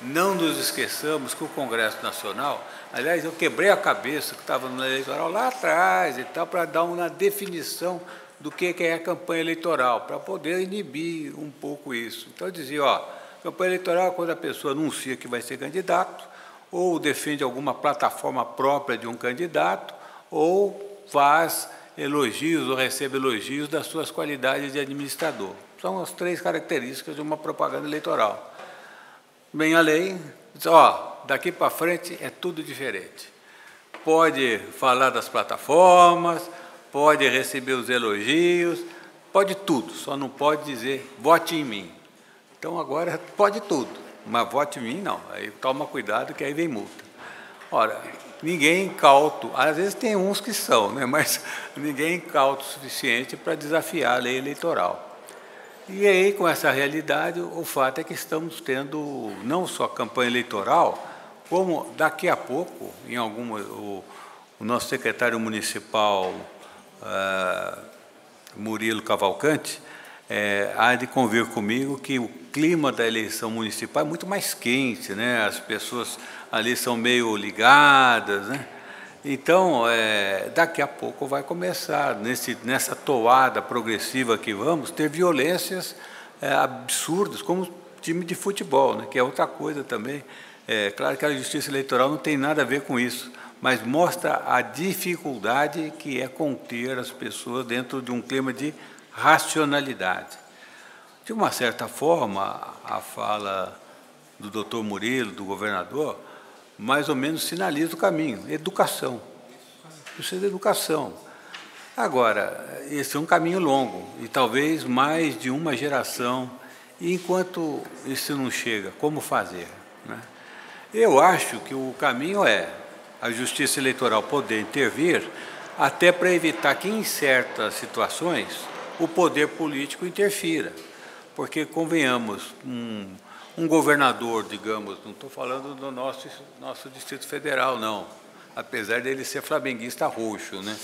não nos esqueçamos que o Congresso Nacional, aliás, eu quebrei a cabeça que estava no eleitoral lá atrás e tal, para dar uma definição do que é a campanha eleitoral, para poder inibir um pouco isso. Então, eu dizia, campanha eleitoral é quando a pessoa anuncia que vai ser candidato, ou defende alguma plataforma própria de um candidato, ou faz elogios ou recebe elogios das suas qualidades de administrador. São as 3 características de uma propaganda eleitoral. Vem a lei, diz, daqui para frente é tudo diferente. Pode falar das plataformas, pode receber os elogios, pode tudo, só não pode dizer vote em mim. Então agora pode tudo, mas vote em mim não, aí toma cuidado que aí vem multa. Ora, ninguém incauto, às vezes tem uns que são, né, mas ninguém incauto o suficiente para desafiar a lei eleitoral. E aí, com essa realidade, o fato é que estamos tendo não só campanha eleitoral, como daqui a pouco, em o nosso secretário municipal, Murilo Cavalcante, há de convir comigo que o clima da eleição municipal é muito mais quente, né? As pessoas ali são meio ligadas, né? Então, daqui a pouco vai começar, nessa toada progressiva que vamos, ter violências absurdas, como time de futebol, né? Que é outra coisa também. Claro que a justiça eleitoral não tem nada a ver com isso, mas mostra a dificuldade que é conter as pessoas dentro de um clima de racionalidade. De uma certa forma, a fala do doutor Murilo, do governador, mais ou menos sinaliza o caminho: educação. Precisa de educação. Agora, esse é um caminho longo, e talvez mais de uma geração, e enquanto isso não chega, como fazer, né? Eu acho que o caminho é a Justiça Eleitoral poder intervir, até para evitar que, em certas situações, o poder político interfira. Porque, convenhamos, um governador, digamos, não estou falando do nosso Distrito Federal, não, apesar dele ser flamenguista roxo, né?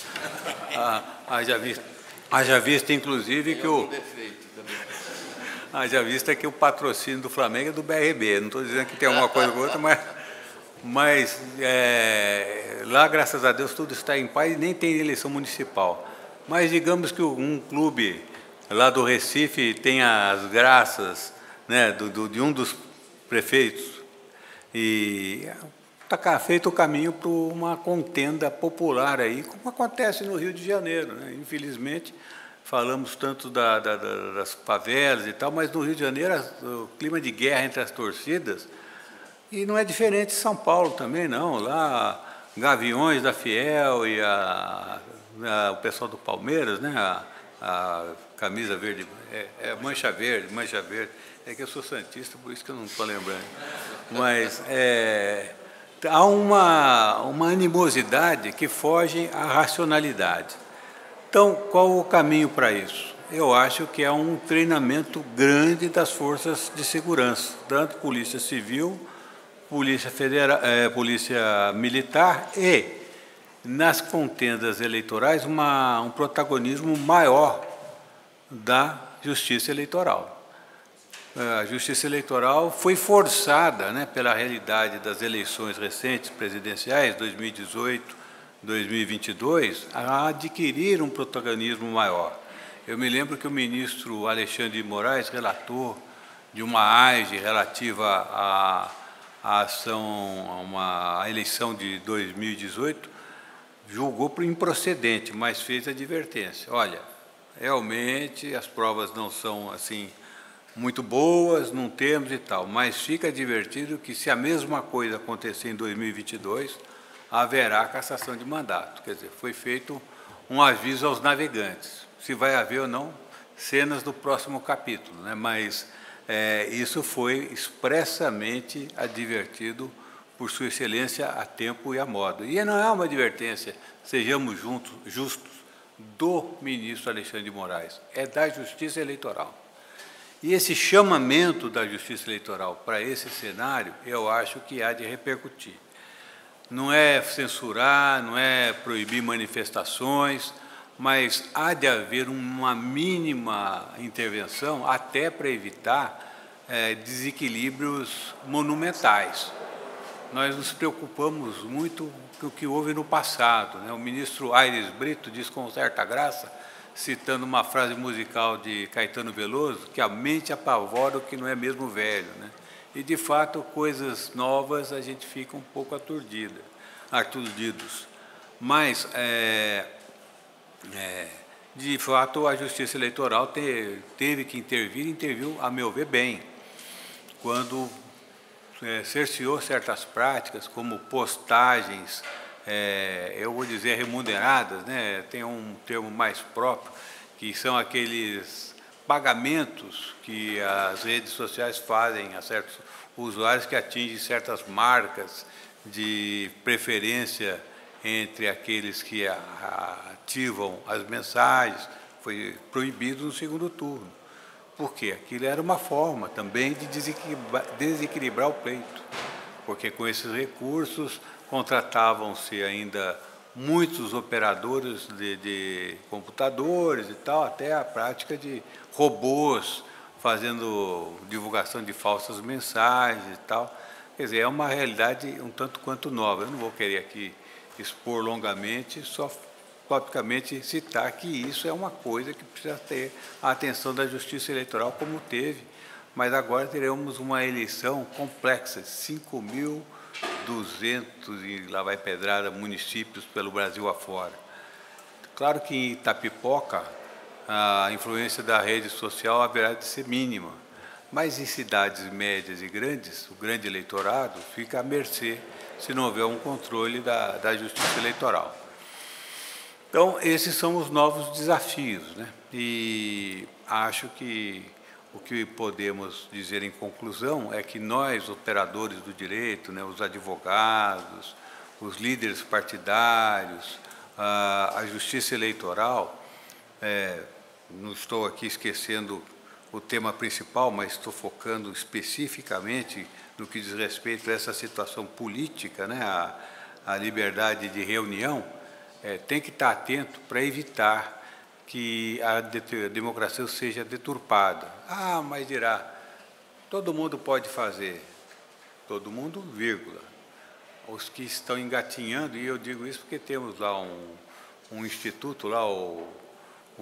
Haja vista, inclusive, que haja vista que o patrocínio do Flamengo é do BRB. Não estou dizendo que tem alguma coisa com outra, mas lá, graças a Deus, tudo está em paz e nem tem eleição municipal. Mas digamos que um clube lá do Recife tem as graças, né, de um dos prefeitos, e está feito o caminho para uma contenda popular aí, como acontece no Rio de Janeiro, né? Infelizmente, falamos tanto das favelas e tal, mas no Rio de Janeiro o clima de guerra entre as torcidas, e não é diferente de São Paulo também, não. Lá, Gaviões da Fiel e o pessoal do Palmeiras, né? A camisa verde, mancha verde. É que eu sou santista, por isso que eu não estou lembrando. Mas há uma animosidade que foge à racionalidade. Então, qual o caminho para isso? Eu acho que é um treinamento grande das forças de segurança, tanto Polícia Civil, Polícia Federal, Polícia Militar e, nas contendas eleitorais, um protagonismo maior da Justiça Eleitoral. A Justiça Eleitoral foi forçada, né, pela realidade das eleições recentes presidenciais, 2018, 2022, a adquirir um protagonismo maior. Eu me lembro que o ministro Alexandre de Moraes relatou de uma AIGE relativa à uma eleição de 2018, julgou por improcedente, mas fez advertência. Olha, realmente as provas não são assim muito boas, não temos e tal, mas fica advertido que, se a mesma coisa acontecer em 2022, haverá cassação de mandato. Quer dizer, foi feito um aviso aos navegantes. Se vai haver ou não, cenas do próximo capítulo, né? Mas isso foi expressamente advertido por Sua Excelência a tempo e a modo. E não é uma advertência, sejamos justos, do ministro Alexandre de Moraes, é da Justiça Eleitoral. E esse chamamento da Justiça Eleitoral para esse cenário, eu acho que há de repercutir. Não é censurar, não é proibir manifestações, mas há de haver uma mínima intervenção até para evitar desequilíbrios monumentais. Nós nos preocupamos muito com o que houve no passado, né? O ministro Aires Brito diz com certa graça, citando uma frase musical de Caetano Veloso, que a mente apavora o que não é mesmo velho, né? E, de fato, coisas novas a gente fica um pouco aturdidos. Mas, de fato, a Justiça Eleitoral teve que interviu, a meu ver, bem, quando cerceou certas práticas, como postagens, eu vou dizer remuneradas, né? Tem um termo mais próprio, que são aqueles pagamentos que as redes sociais fazem a certos usuários que atingem certas marcas de preferência entre aqueles que ativam as mensagens. Foi proibido no segundo turno. Por quê? Aquilo era uma forma também de desequilibrar o pleito, porque com esses recursos contratavam-se ainda muitos operadores de computadores e tal, até a prática de robôs fazendo divulgação de falsas mensagens e tal. Quer dizer, é uma realidade um tanto quanto nova. Eu não vou querer aqui expor longamente, só topicamente citar que isso é uma coisa que precisa ter a atenção da Justiça Eleitoral, como teve, mas agora teremos uma eleição complexa, 5.200 e lá vai pedrada municípios pelo Brasil afora. Claro que em Itapipoca a influência da rede social haverá de ser mínima, mas em cidades médias e grandes, o grande eleitorado fica à mercê se não houver um controle da Justiça Eleitoral. Então, esses são os novos desafios, né? E acho que o que podemos dizer em conclusão é que nós, operadores do direito, né, os advogados, os líderes partidários, a Justiça Eleitoral, não estou aqui esquecendo o tema principal, mas estou focando especificamente no que diz respeito a essa situação política, né, a liberdade de reunião, tem que estar atento para evitar que a democracia seja deturpada. Ah, mas dirá, todo mundo pode fazer, todo mundo, vírgula. Os que estão engatinhando, e eu digo isso porque temos lá um instituto, lá o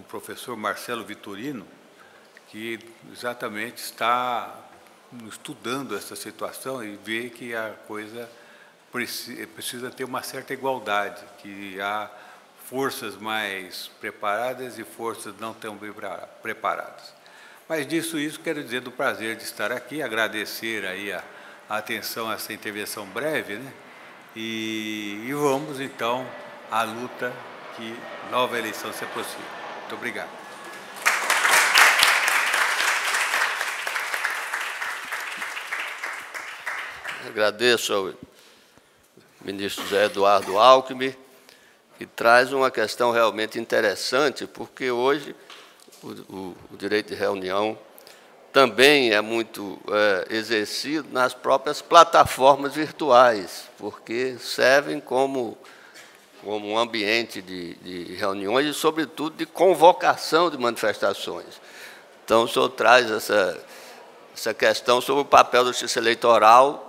professor Marcelo Vitorino, que exatamente está estudando essa situação e vê que a coisa precisa ter uma certa igualdade, que há forças mais preparadas e forças não tão bem preparadas. Mas disso isso, quero dizer do prazer de estar aqui, agradecer aí a atenção a essa intervenção breve, né? E vamos, então, à luta que nova eleição se aproxima. Muito obrigado. Agradeço ao ministro José Eduardo Alckmin, que traz uma questão realmente interessante, porque hoje o direito de reunião também é muito exercido nas próprias plataformas virtuais, porque servem como um ambiente de reuniões e, sobretudo, de convocação de manifestações. Então, o senhor traz essa questão sobre o papel da Justiça Eleitoral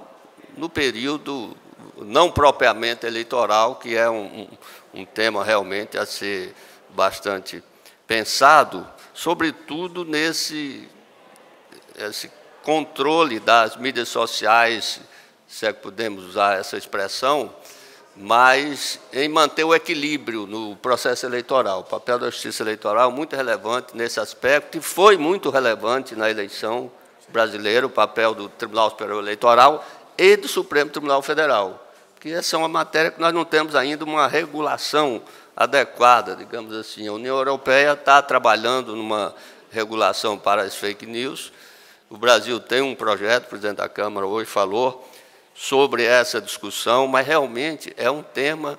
no período não propriamente eleitoral, que é um tema realmente a ser bastante pensado, sobretudo esse controle das mídias sociais, se é que podemos usar essa expressão, mas em manter o equilíbrio no processo eleitoral. O papel da Justiça Eleitoral é muito relevante nesse aspecto, e foi muito relevante na eleição brasileira, o papel do Tribunal Superior Eleitoral e do Supremo Tribunal Federal, que essa é uma matéria que nós não temos ainda uma regulação adequada, digamos assim. A União Europeia está trabalhando numa regulação para as fake news. O Brasil tem um projeto, o presidente da Câmara hoje falou sobre essa discussão, mas realmente é um tema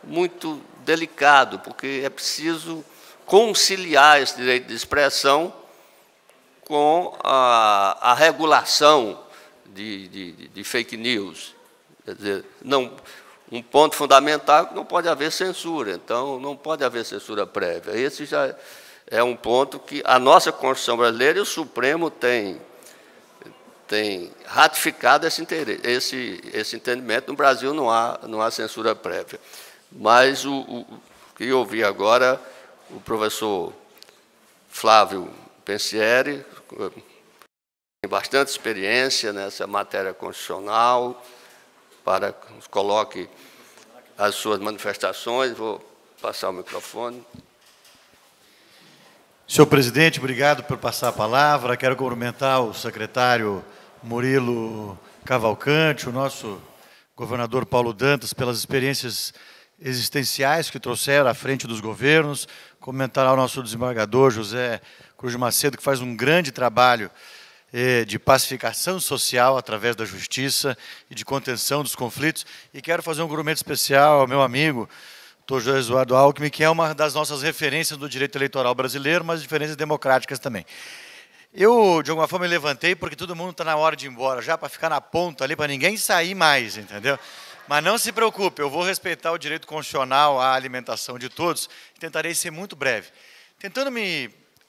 muito delicado, porque é preciso conciliar esse direito de expressão com a regulação de fake news. Quer dizer, um ponto fundamental é que não pode haver censura, então não pode haver censura prévia. Esse já é um ponto que a nossa Constituição brasileira e o Supremo tem ratificado esse entendimento. No Brasil não há censura prévia. Mas queria ouvir agora o professor Flávio Pensieri, tem bastante experiência nessa matéria constitucional, para que nos coloque as suas manifestações. Vou passar o microfone. Senhor presidente, obrigado por passar a palavra. Quero cumprimentar o secretário Murilo Cavalcante, o nosso governador Paulo Dantas, pelas experiências existenciais que trouxeram à frente dos governos. Cumprimentar ao nosso desembargador José Cruz Macedo, que faz um grande trabalho de pacificação social através da justiça e de contenção dos conflitos. E quero fazer um cumprimento especial ao meu amigo, doutor José Eduardo Alckmin, que é uma das nossas referências do direito eleitoral brasileiro, mas diferenças democráticas também. Eu, de alguma forma, me levantei porque todo mundo está na hora de ir embora, já para ficar na ponta ali, para ninguém sair mais, entendeu? Mas não se preocupe, eu vou respeitar o direito constitucional à alimentação de todos e tentarei ser muito breve.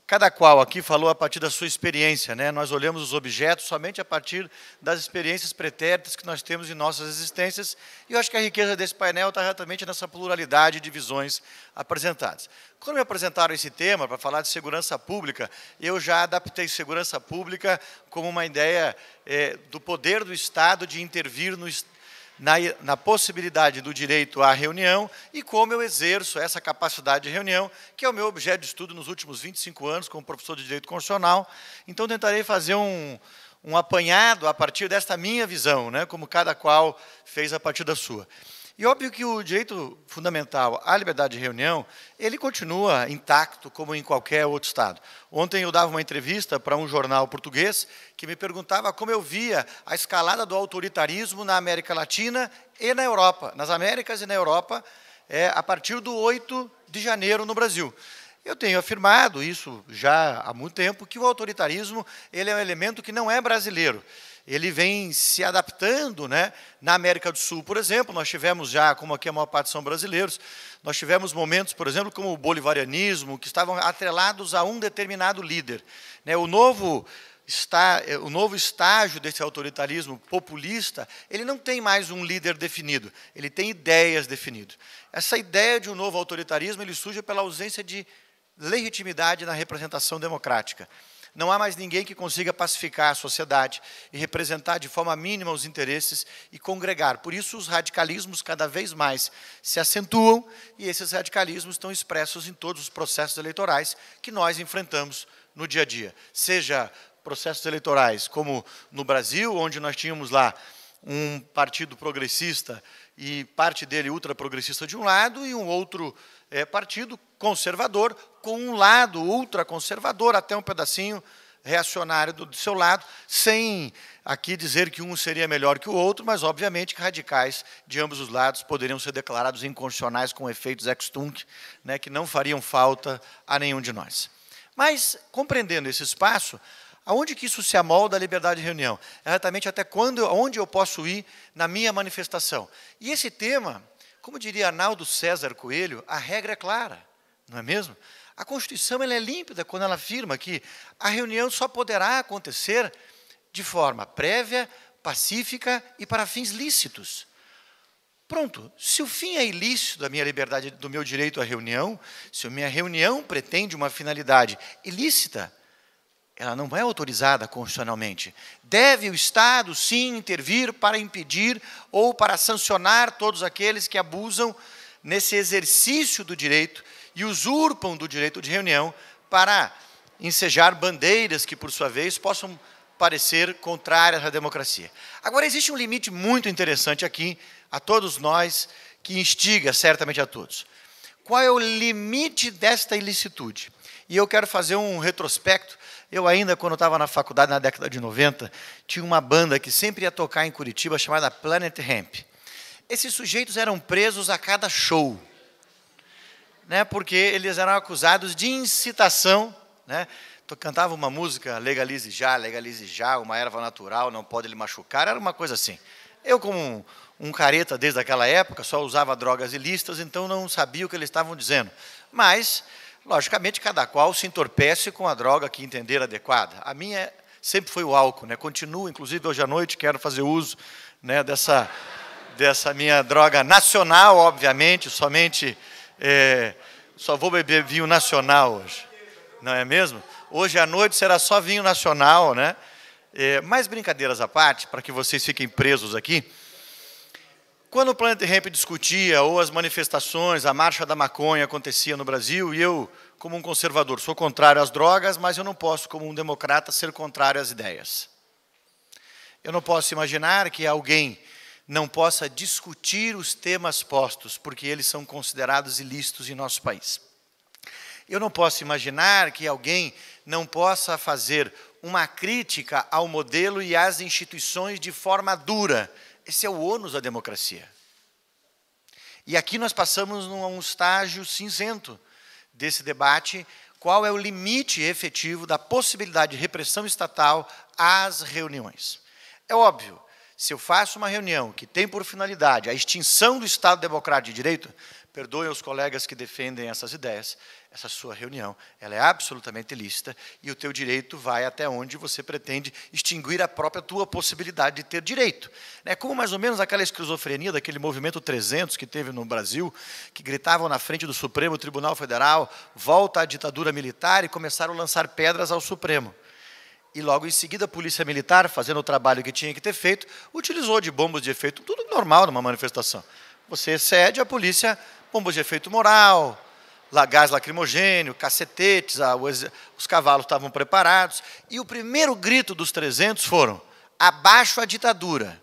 Cada qual aqui falou a partir da sua experiência, né? Nós olhamos os objetos somente a partir das experiências pretéritas que nós temos em nossas existências, e eu acho que a riqueza desse painel está exatamente nessa pluralidade de visões apresentadas. Quando me apresentaram esse tema, para falar de segurança pública, eu já adaptei segurança pública como uma ideia do poder do Estado de intervir na possibilidade do direito à reunião e como eu exerço essa capacidade de reunião, que é o meu objeto de estudo nos últimos 25 anos como professor de Direito Constitucional. Então, tentarei fazer um apanhado a partir desta minha visão, né, como cada qual fez a partir da sua. E óbvio que o direito fundamental à liberdade de reunião, ele continua intacto como em qualquer outro Estado. Ontem eu dava uma entrevista para um jornal português que me perguntava como eu via a escalada do autoritarismo na América Latina e na Europa, nas Américas e na Europa, a partir do 8 de janeiro no Brasil. Eu tenho afirmado isso já há muito tempo, que o autoritarismo ele é um elemento que não é brasileiro. Ele vem se adaptando, né? Na América do Sul, por exemplo, nós tivemos já, como aqui a maior parte são brasileiros, nós tivemos momentos, por exemplo, como o bolivarianismo, que estavam atrelados a um determinado líder, né? O novo estágio desse autoritarismo populista, ele não tem mais um líder definido, ele tem ideias definidas. Essa ideia de um novo autoritarismo, ele surge pela ausência de legitimidade na representação democrática. Não há mais ninguém que consiga pacificar a sociedade e representar de forma mínima os interesses e congregar. Por isso, os radicalismos cada vez mais se acentuam e esses radicalismos estão expressos em todos os processos eleitorais que nós enfrentamos no dia a dia. Seja processos eleitorais como no Brasil, onde nós tínhamos lá um partido progressista e parte dele ultraprogressista de um lado e um outro partido conservador, com um lado ultraconservador, até um pedacinho reacionário do seu lado, sem aqui dizer que um seria melhor que o outro, mas, obviamente, que radicais de ambos os lados poderiam ser declarados inconstitucionais com efeitos ex-tunc, né, que não fariam falta a nenhum de nós. Mas, compreendendo esse espaço, aonde que isso se amolda à liberdade de reunião? Exatamente até onde eu posso ir na minha manifestação. E esse tema, como diria Arnaldo César Coelho, a regra é clara, não é mesmo? A Constituição ela é límpida quando ela afirma que a reunião só poderá acontecer de forma prévia, pacífica e para fins lícitos. Pronto, se o fim é ilícito da minha liberdade, do meu direito à reunião, se a minha reunião pretende uma finalidade ilícita, ela não é autorizada constitucionalmente. Deve o Estado, sim, intervir para impedir ou para sancionar todos aqueles que abusam nesse exercício do direito e usurpam do direito de reunião para ensejar bandeiras que, por sua vez, possam parecer contrárias à democracia. Agora, existe um limite muito interessante aqui, a todos nós, que instiga certamente a todos. Qual é o limite desta ilicitude? E eu quero fazer um retrospecto. Eu ainda, quando estava na faculdade, na década de 90, tinha uma banda que sempre ia tocar em Curitiba, chamada Planet Hemp. Esses sujeitos eram presos a cada show, né, porque eles eram acusados de incitação, né? Cantava uma música, legalize já, uma erva natural, não pode lhe machucar, era uma coisa assim. Eu, como um careta desde aquela época, só usava drogas ilícitas, então não sabia o que eles estavam dizendo. Mas, logicamente, cada qual se entorpece com a droga que entender adequada. A minha sempre foi o álcool, né? Continuo, inclusive hoje à noite, quero fazer uso, né, dessa minha droga nacional, obviamente, só vou beber vinho nacional hoje, não é mesmo? Hoje à noite será só vinho nacional, né? Mais brincadeiras à parte, para que vocês fiquem presos aqui. Quando o Planet Hemp discutia, ou as manifestações, a marcha da maconha acontecia no Brasil, e eu, como um conservador, sou contrário às drogas, mas eu não posso, como um democrata, ser contrário às ideias. Eu não posso imaginar que alguém não possa discutir os temas postos, porque eles são considerados ilícitos em nosso país. Eu não posso imaginar que alguém não possa fazer uma crítica ao modelo e às instituições de forma dura. Esse é o ônus da democracia. E aqui nós passamos num estágio cinzento desse debate, qual é o limite efetivo da possibilidade de repressão estatal às reuniões. É óbvio, Se eu faço uma reunião que tem por finalidade a extinção do Estado Democrático de Direito, perdoem os colegas que defendem essas ideias, essa sua reunião ela é absolutamente ilícita e o teu direito vai até onde você pretende extinguir a própria tua possibilidade de ter direito. É como mais ou menos aquela esquizofrenia daquele movimento 300 que teve no Brasil, que gritavam na frente do Supremo Tribunal Federal, volta à ditadura militar, e começaram a lançar pedras ao Supremo. E logo em seguida a Polícia Militar, fazendo o trabalho que tinha que ter feito, utilizou de bombas de efeito, tudo normal numa manifestação. Você cede, a polícia, bombas de efeito moral, gás lacrimogênio, cacetetes, os cavalos estavam preparados. E o primeiro grito dos 300 foram: abaixo a ditadura.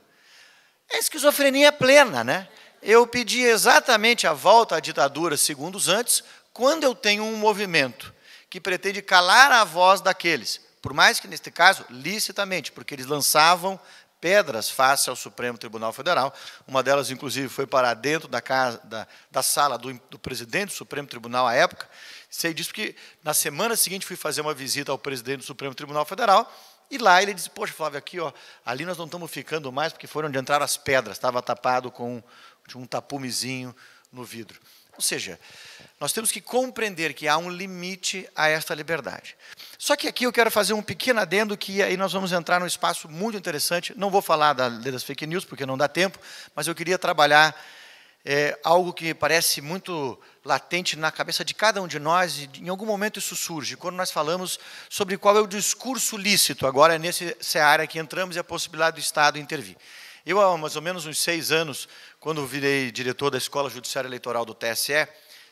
É esquizofrenia plena, né? Eu pedi exatamente a volta à ditadura segundos antes, quando eu tenho um movimento que pretende calar a voz daqueles, por mais que, neste caso, licitamente, porque eles lançavam pedras face ao Supremo Tribunal Federal. Uma delas, inclusive, foi parar dentro da sala do presidente do Supremo Tribunal à época. Sei disso porque, na semana seguinte, fui fazer uma visita ao presidente do Supremo Tribunal Federal, e lá ele disse: poxa, Flávio, aqui, ó, ali nós não estamos ficando mais, porque foi onde entraram as pedras, estava tapado com um tapumezinho no vidro. Ou seja, nós temos que compreender que há um limite a esta liberdade. Só que aqui eu quero fazer um pequeno adendo, que aí nós vamos entrar num espaço muito interessante. Não vou falar da lei das fake news, porque não dá tempo, mas eu queria trabalhar algo que parece muito latente na cabeça de cada um de nós, e em algum momento isso surge, quando nós falamos sobre qual é o discurso lícito. Agora é nessa área que entramos e a possibilidade do Estado intervir. Eu, há mais ou menos uns 6 anos, quando virei diretor da Escola Judiciária Eleitoral do TSE,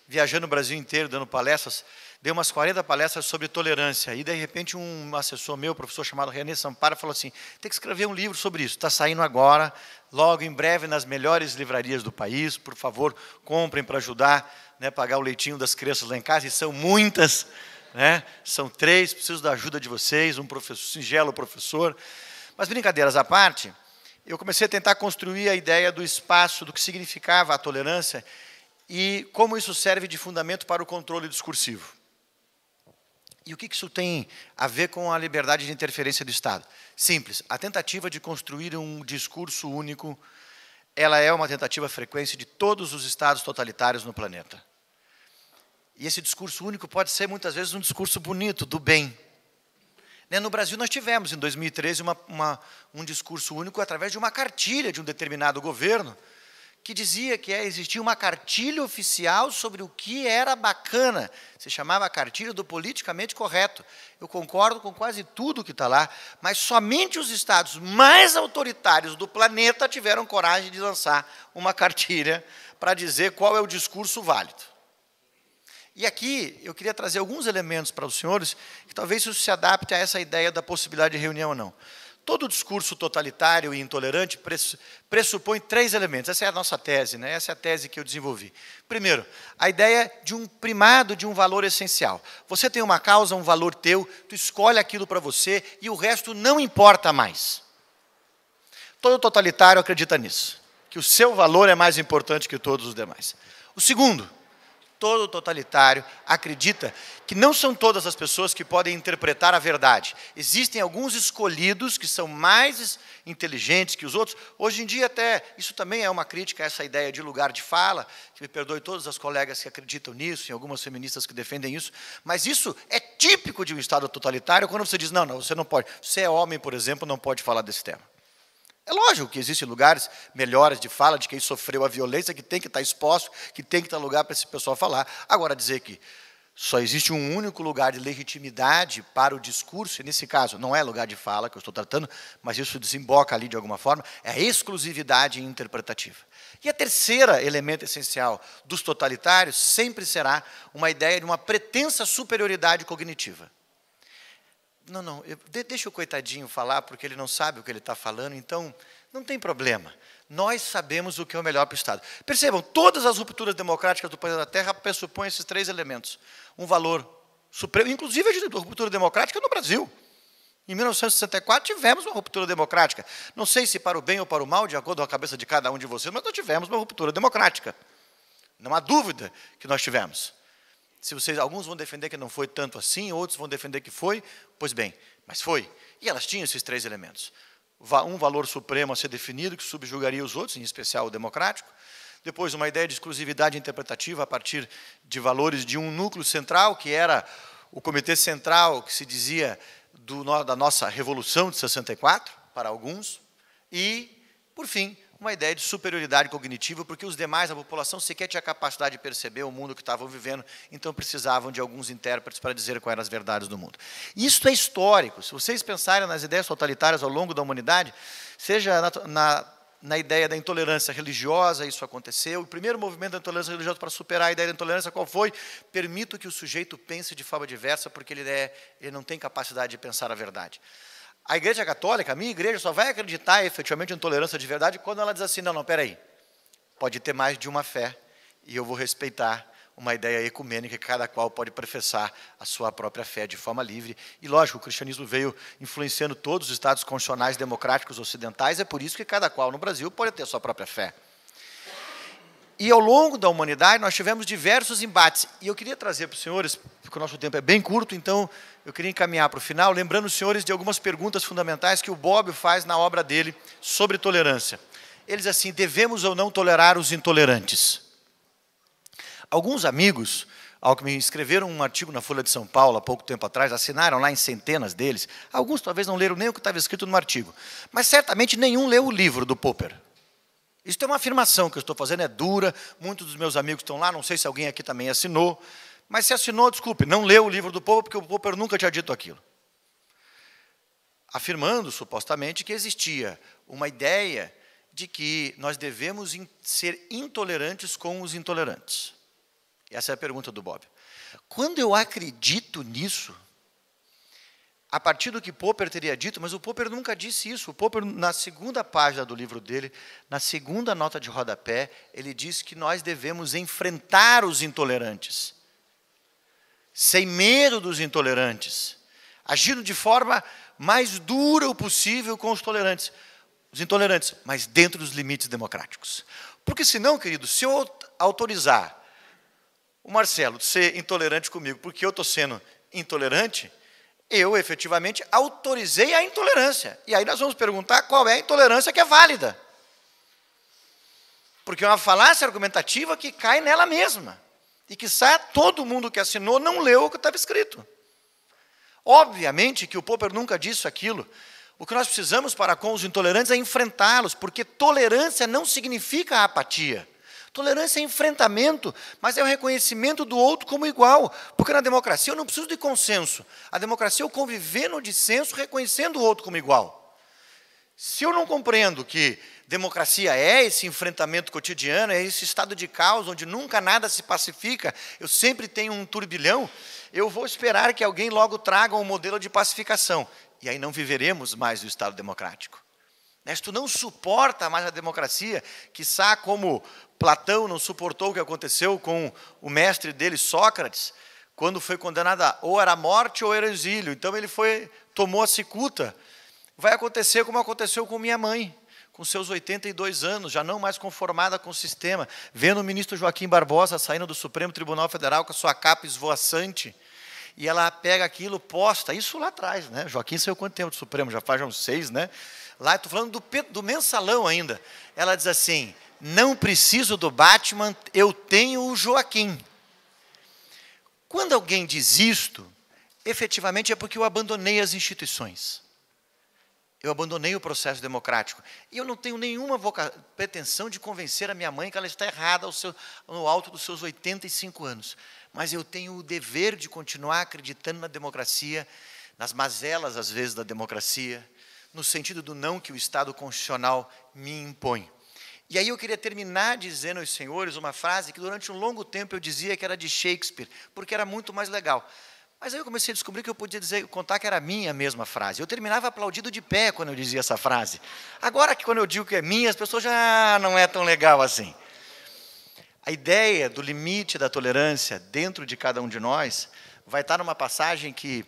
viajando o Brasil inteiro, dando palestras, dei umas 40 palestras sobre tolerância. E, de repente, um assessor meu, professor chamado René Samparo, falou assim: tem que escrever um livro sobre isso. Está saindo agora, logo, em breve, nas melhores livrarias do país. Por favor, comprem para ajudar, né, pagar o leitinho das crianças lá em casa. E são muitas, né? São 3, preciso da ajuda de vocês, um professor, singelo professor. Mas, brincadeiras à parte, eu comecei a tentar construir a ideia do espaço, do que significava a tolerância e como isso serve de fundamento para o controle discursivo. E o que isso tem a ver com a liberdade de interferência do Estado? Simples, a tentativa de construir um discurso único, ela é uma tentativa frequente de todos os Estados totalitários no planeta. E esse discurso único pode ser, muitas vezes, um discurso bonito, do bem. No Brasil, nós tivemos, em 2013, um discurso único através de uma cartilha de um determinado governo, que dizia que existia uma cartilha oficial sobre o que era bacana. Se chamava a cartilha do politicamente correto. Eu concordo com quase tudo que está lá, mas somente os estados mais autoritários do planeta tiveram coragem de lançar uma cartilha para dizer qual é o discurso válido. E aqui eu queria trazer alguns elementos para os senhores, que talvez isso se adapte a essa ideia da possibilidade de reunião ou não. Todo discurso totalitário e intolerante pressupõe 3 elementos. Essa é a nossa tese, né? Essa é a tese que eu desenvolvi. Primeiro, a ideia de um primado de um valor essencial. Você tem uma causa, um valor teu, tu escolhe aquilo para você e o resto não importa mais. Todo totalitário acredita nisso, que o seu valor é mais importante que todos os demais. O segundo, todo totalitário acredita que não são todas as pessoas que podem interpretar a verdade. Existem alguns escolhidos que são mais inteligentes que os outros. Hoje em dia, até, isso também é uma crítica a essa ideia de lugar de fala, que me perdoe todas as colegas que acreditam nisso, e algumas feministas que defendem isso, mas isso é típico de um Estado totalitário, quando você diz: não, você não pode. Você é homem, por exemplo, não pode falar desse tema. É lógico que existem lugares melhores de fala de quem sofreu a violência, que tem que estar exposto, que tem que estar lugar para esse pessoal falar. Agora, dizer que só existe um único lugar de legitimidade para o discurso, e nesse caso não é lugar de fala que eu estou tratando, mas isso desemboca ali de alguma forma, é a exclusividade interpretativa. E a terceira elemento essencial dos totalitários sempre será uma ideia de uma pretensa superioridade cognitiva. Não, deixa o coitadinho falar, porque ele não sabe o que ele está falando, então não tem problema. Nós sabemos o que é o melhor para o Estado. Percebam, todas as rupturas democráticas do planeta Terra pressupõem esses 3 elementos. Um valor supremo, inclusive a ruptura democrática no Brasil. Em 1964 tivemos uma ruptura democrática. Não sei se para o bem ou para o mal, de acordo com a cabeça de cada um de vocês, mas nós tivemos uma ruptura democrática. Não há dúvida que nós tivemos. Alguns vão defender que não foi tanto assim, outros vão defender que foi, pois bem, mas foi. E elas tinham esses 3 elementos. um valor supremo a ser definido, que subjugaria os outros, em especial o democrático. Depois, uma ideia de exclusividade interpretativa a partir de valores de um núcleo central, que era o Comitê Central, que se dizia da nossa Revolução de 64, para alguns. E, por fim, uma ideia de superioridade cognitiva, porque os demais, a população, sequer tinha capacidade de perceber o mundo que estavam vivendo, então precisavam de alguns intérpretes para dizer quais eram as verdades do mundo. Isso é histórico. Se vocês pensarem nas ideias totalitárias ao longo da humanidade, seja na ideia da intolerância religiosa, isso aconteceu. O primeiro movimento da intolerância religiosa para superar a ideia da intolerância, qual foi? Permito que o sujeito pense de forma diversa, porque ele não tem capacidade de pensar a verdade. A Igreja Católica, a minha igreja, só vai acreditar efetivamente em intolerância de verdade quando ela diz assim, não, peraí, pode ter mais de uma fé e eu vou respeitar uma ideia ecumênica que cada qual pode professar a sua própria fé de forma livre. E, lógico, o cristianismo veio influenciando todos os estados constitucionais democráticos ocidentais, é por isso que cada qual no Brasil pode ter a sua própria fé. E, ao longo da humanidade, nós tivemos diversos embates. E eu queria trazer para os senhores, porque o nosso tempo é bem curto, então eu queria encaminhar para o final, lembrando os senhores de algumas perguntas fundamentais que o Bobbio faz na obra dele sobre tolerância. Ele diz assim, devemos ou não tolerar os intolerantes? Alguns amigos, ao que me escreveram um artigo na Folha de São Paulo, há pouco tempo atrás, assinaram lá em centenas deles, alguns talvez não leram nem o que estava escrito no artigo, mas certamente nenhum leu o livro do Popper. Isso é uma afirmação que eu estou fazendo, é dura, muitos dos meus amigos estão lá, não sei se alguém aqui também assinou, mas se assinou, desculpe, não leu o livro do Popper, porque o Popper nunca tinha dito aquilo. Afirmando, supostamente, que existia uma ideia de que nós devemos ser intolerantes com os intolerantes. Essa é a pergunta do Bobbio. Quando eu acredito nisso, a partir do que Popper teria dito, mas o Popper nunca disse isso. O Popper, na segunda página do livro dele, na segunda nota de rodapé, ele diz que nós devemos enfrentar os intolerantes, sem medo dos intolerantes, agindo de forma mais dura o possível com os intolerantes, mas dentro dos limites democráticos. Porque senão, querido, se eu autorizar o Marcelo ser intolerante comigo, porque eu estou sendo intolerante, eu, efetivamente, autorizei a intolerância. E aí nós vamos perguntar qual é a intolerância que é válida. Porque é uma falácia argumentativa que cai nela mesma. E que todo mundo que assinou não leu o que estava escrito. Obviamente que o Popper nunca disse aquilo. O que nós precisamos para com os intolerantes é enfrentá-los, porque tolerância não significa apatia. Tolerância é enfrentamento, mas é o reconhecimento do outro como igual. Porque na democracia eu não preciso de consenso. A democracia é o conviver no dissenso, reconhecendo o outro como igual. Se eu não compreendo que democracia é esse enfrentamento cotidiano, é esse estado de caos, onde nunca nada se pacifica, eu sempre tenho um turbilhão, eu vou esperar que alguém logo traga um modelo de pacificação. E aí não viveremos mais o Estado democrático. Se tu não suporta mais a democracia, quiçá como Platão não suportou o que aconteceu com o mestre dele, Sócrates, quando foi condenado a ou era morte ou era exílio. Então ele tomou a cicuta. Vai acontecer como aconteceu com minha mãe, com seus 82 anos, já não mais conformada com o sistema, vendo o ministro Joaquim Barbosa saindo do Supremo Tribunal Federal com a sua capa esvoaçante, e ela pega aquilo, posta, isso lá atrás, né? Joaquim saiu quanto tempo do Supremo? Já faz uns 6, né? Lá, estou falando do mensalão ainda. Ela diz assim, não preciso do Batman, eu tenho o Joaquim. Quando alguém diz isto, efetivamente é porque eu abandonei as instituições. Eu abandonei o processo democrático. E eu não tenho nenhuma pretensão de convencer a minha mãe que ela está errada no alto dos seus 85 anos. Mas eu tenho o dever de continuar acreditando na democracia, nas mazelas, às vezes, da democracia, no sentido do não que o Estado constitucional me impõe. E aí eu queria terminar dizendo aos senhores uma frase que durante um longo tempo eu dizia que era de Shakespeare, porque era muito mais legal. Mas aí eu comecei a descobrir que eu podia contar que era minha mesma frase. Eu terminava aplaudido de pé quando eu dizia essa frase. Agora que quando eu digo que é minha, as pessoas já não é tão legal assim. A ideia do limite da tolerância dentro de cada um de nós vai estar numa passagem que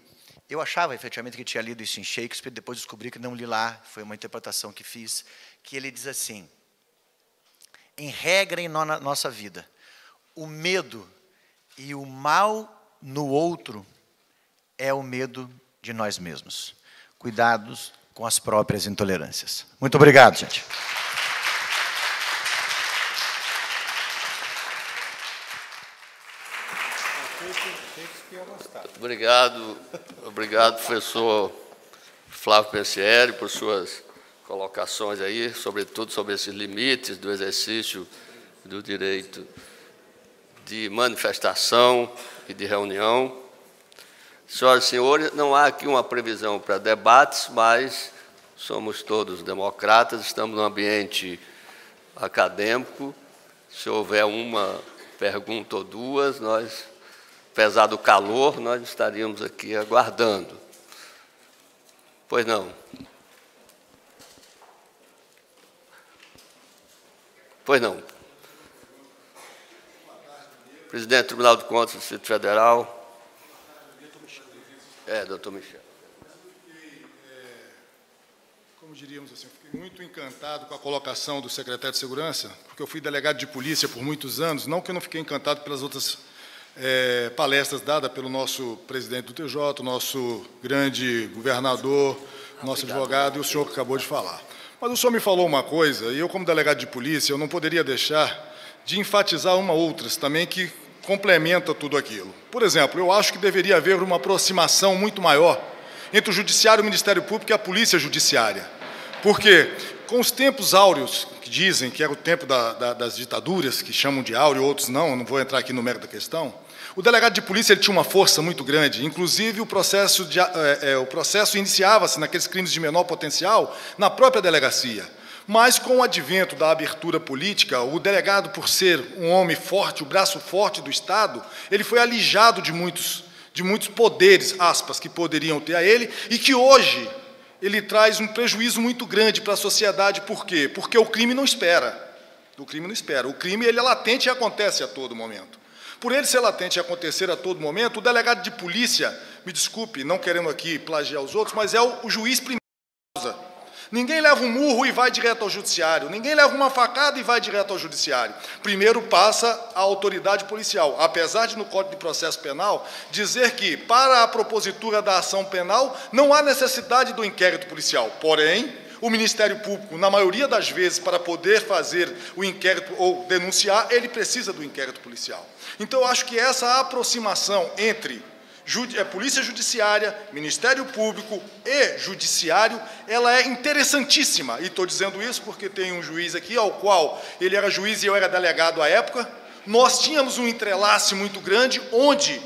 eu achava efetivamente que tinha lido isso em Shakespeare, depois descobri que não li lá, foi uma interpretação que fiz, que ele diz assim, em regra em nossa vida, o medo e o mal no outro é o medo de nós mesmos. Cuidados com as próprias intolerâncias. Muito obrigado, gente. Obrigado, professor Flávio Pensieri, por suas colocações aí, sobretudo sobre esses limites do exercício do direito de manifestação e de reunião. Senhoras e senhores, não há aqui uma previsão para debates, mas somos todos democratas, estamos num ambiente acadêmico. Se houver uma pergunta ou duas, nós, apesar do calor, nós estaríamos aqui aguardando. Pois não. Pois não. Presidente do Tribunal de Contas do Distrito Federal. Doutor Michel. Como diríamos assim, eu fiquei muito encantado com a colocação do secretário de Segurança, porque eu fui delegado de polícia por muitos anos, não que eu não fiquei encantado pelas outras palestras dadas pelo nosso presidente do TJ, nosso grande governador, nosso advogado e o senhor que acabou de falar. Mas o senhor me falou uma coisa, e eu, como delegado de polícia, eu não poderia deixar de enfatizar outras também que complementa tudo aquilo. Por exemplo, eu acho que deveria haver uma aproximação muito maior entre o Judiciário, o Ministério Público e a Polícia Judiciária. Porque, com os tempos áureos, que dizem que era o tempo das ditaduras, que chamam de áureo, outros não, eu não vou entrar aqui no mérito da questão, o delegado de polícia ele tinha uma força muito grande, inclusive o processo iniciava-se naqueles crimes de menor potencial na própria delegacia. Mas, com o advento da abertura política, o delegado, por ser um homem forte, o braço forte do Estado, ele foi alijado de muitos poderes, aspas, que poderiam ter a ele, e que hoje ele traz um prejuízo muito grande para a sociedade. Por quê? Porque o crime não espera. O crime ele é latente e acontece a todo momento. Por ele ser latente e acontecer a todo momento, o delegado de polícia, me desculpe, não querendo aqui plagiar os outros, mas é o juiz primeiro da causa. Ninguém leva um murro e vai direto ao judiciário. Ninguém leva uma facada e vai direto ao judiciário. Primeiro passa a autoridade policial. Apesar de, no Código de Processo Penal, dizer que, para a propositura da ação penal, não há necessidade do inquérito policial. Porém, o Ministério Público, na maioria das vezes, para poder fazer o inquérito ou denunciar, ele precisa do inquérito policial. Então, eu acho que essa aproximação entre Polícia Judiciária, Ministério Público e Judiciário, ela é interessantíssima. E estou dizendo isso porque tem um juiz aqui, ao qual ele era juiz e eu era delegado à época. Nós tínhamos um entrelace muito grande, onde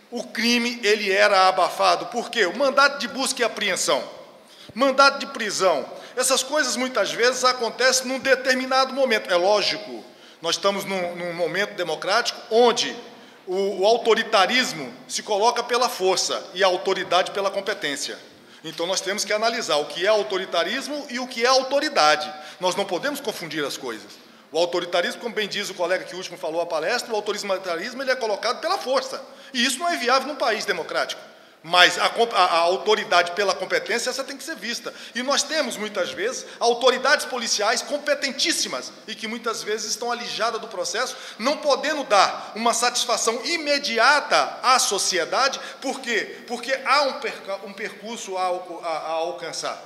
o crime ele era abafado. Por quê? O mandato de busca e apreensão, mandato de prisão, essas coisas muitas vezes acontecem num determinado momento. É lógico, nós estamos num momento democrático onde o autoritarismo se coloca pela força e a autoridade pela competência. Então, nós temos que analisar o que é autoritarismo e o que é autoridade. Nós não podemos confundir as coisas. O autoritarismo, como bem diz o colega que último falou a palestra, o autoritarismo ele é colocado pela força. E isso não é viável num país democrático. Mas a autoridade pela competência, essa tem que ser vista. E nós temos, muitas vezes, autoridades policiais competentíssimas e que, muitas vezes, estão alijadas do processo, não podendo dar uma satisfação imediata à sociedade. Por quê? Porque há um percurso a alcançar.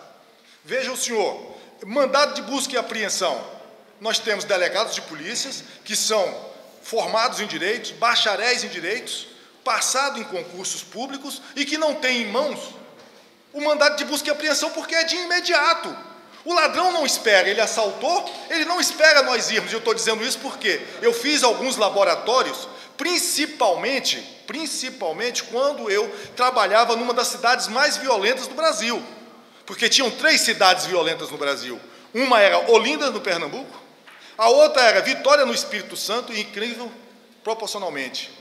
Veja o senhor, mandado de busca e apreensão. Nós temos delegados de polícias que são formados em direitos, bacharéis em direitos, passado em concursos públicos e que não tem em mãos o mandado de busca e apreensão porque é de imediato. O ladrão não espera, ele assaltou, ele não espera nós irmos. E eu estou dizendo isso porque eu fiz alguns laboratórios, principalmente quando eu trabalhava numa das cidades mais violentas do Brasil. Porque tinham 3 cidades violentas no Brasil. Uma era Olinda, no Pernambuco, a outra era Vitória, no Espírito Santo, e, incrível, proporcionalmente,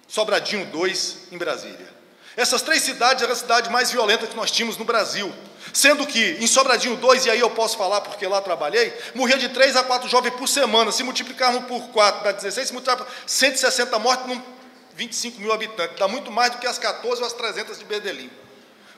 Sobradinho 2, em Brasília. Essas 3 cidades eram as cidades mais violentas que nós tínhamos no Brasil. Sendo que, em Sobradinho 2, e aí eu posso falar porque lá trabalhei, morria de 3 a 4 jovens por semana. Se multiplicarmos por 4, dá 16, se multiplicar por 160 mortes, 25 mil habitantes. Dá muito mais do que as 14 ou as 300 de Berdelim,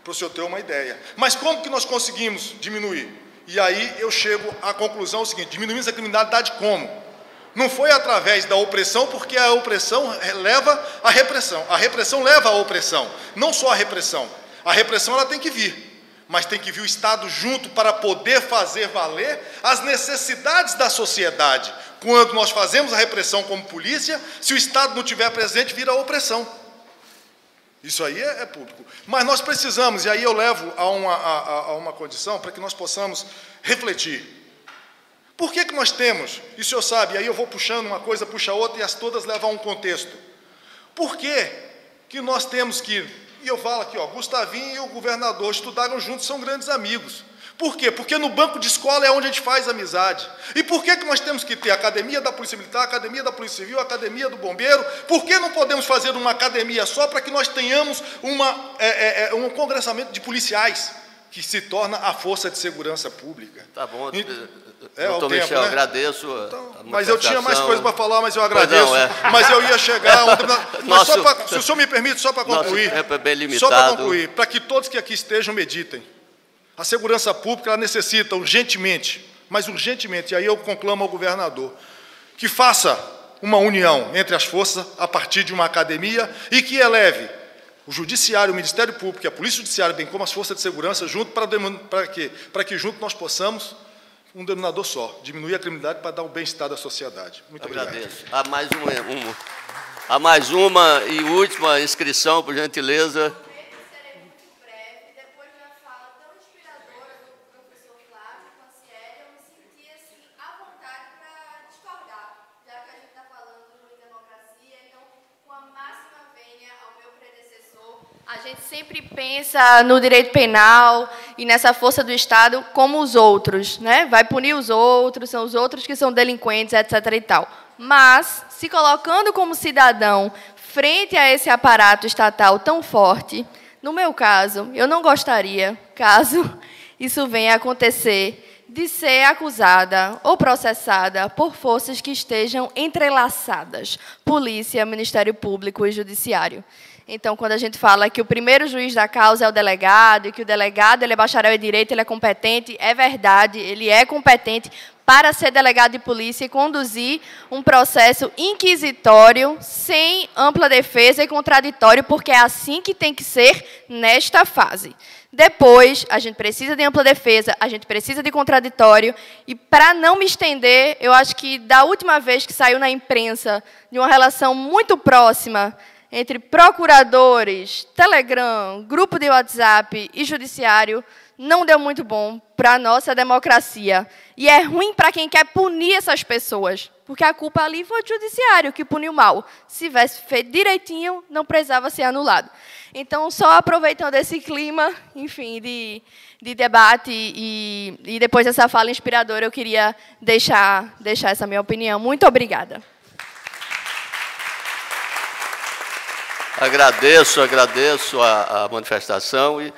para o senhor ter uma ideia. Mas como que nós conseguimos diminuir? E aí eu chego à conclusão seguinte: diminuímos a criminalidade como? Não foi através da opressão, porque a opressão leva à repressão. A repressão leva à opressão. Não só a repressão. A repressão ela tem que vir. mas tem que vir o Estado junto para poder fazer valer as necessidades da sociedade. Quando nós fazemos a repressão como polícia, se o Estado não estiver presente, vira opressão. Isso aí é público. Mas nós precisamos, e aí eu levo a uma condição para que nós possamos refletir. Por que nós temos, e o senhor sabe, e aí eu vou puxando uma coisa, puxa outra, e as todas levam a um contexto. Por que nós temos que, e eu falo aqui, Gustavinho e o governador estudaram juntos, são grandes amigos. Por quê? Porque no banco de escola é onde a gente faz amizade. E por que nós temos que ter a academia da Polícia Militar, a academia da Polícia Civil, a academia do Bombeiro? Por que não podemos fazer uma academia só para que nós tenhamos um congressamento de policiais, que se torna a força de segurança pública? Tá bom. Doutor Michel, agradeço. Então, mas eu tinha mais coisas para falar, mas eu agradeço. Não, mas eu ia chegar. Se o senhor me permite, só para concluir. Nosso tempo é bem limitado. Só para concluir, para que todos que aqui estejam meditem. A segurança pública ela necessita urgentemente, mas urgentemente, e aí eu conclamo ao governador, que faça uma união entre as forças a partir de uma academia e que eleve o Judiciário, o Ministério Público e a Polícia Judiciária, bem como as forças de segurança, junto para que junto nós possamos um denominador só, diminuir a criminalidade para dar o bem-estar da sociedade. Muito agradeço. Há mais uma e última inscrição, por gentileza. A gente sempre pensa no direito penal e nessa força do Estado como os outros, né? Vai punir os outros, são os outros que são delinquentes, etc. e tal. Mas, se colocando como cidadão frente a esse aparato estatal tão forte, no meu caso, eu não gostaria, caso isso venha a acontecer, de ser acusada ou processada por forças que estejam entrelaçadas, polícia, Ministério Público e Judiciário. Então, quando a gente fala que o primeiro juiz da causa é o delegado, e que o delegado ele é bacharel em direito, ele é competente, é verdade, ele é competente para ser delegado de polícia e conduzir um processo inquisitório, sem ampla defesa e contraditório, porque é assim que tem que ser nesta fase. Depois, a gente precisa de ampla defesa, a gente precisa de contraditório, e, para não me estender, eu acho que, da última vez que saiu na imprensa de uma relação muito próxima entre procuradores, Telegram, grupo de WhatsApp e judiciário, não deu muito bom para a nossa democracia. E é ruim para quem quer punir essas pessoas, porque a culpa ali foi do judiciário que puniu mal. Se tivesse feito direitinho, não precisava ser anulado. Então, só aproveitando esse clima, enfim, de debate e depois dessa fala inspiradora, eu queria deixar essa minha opinião. Muito obrigada. Agradeço a manifestação e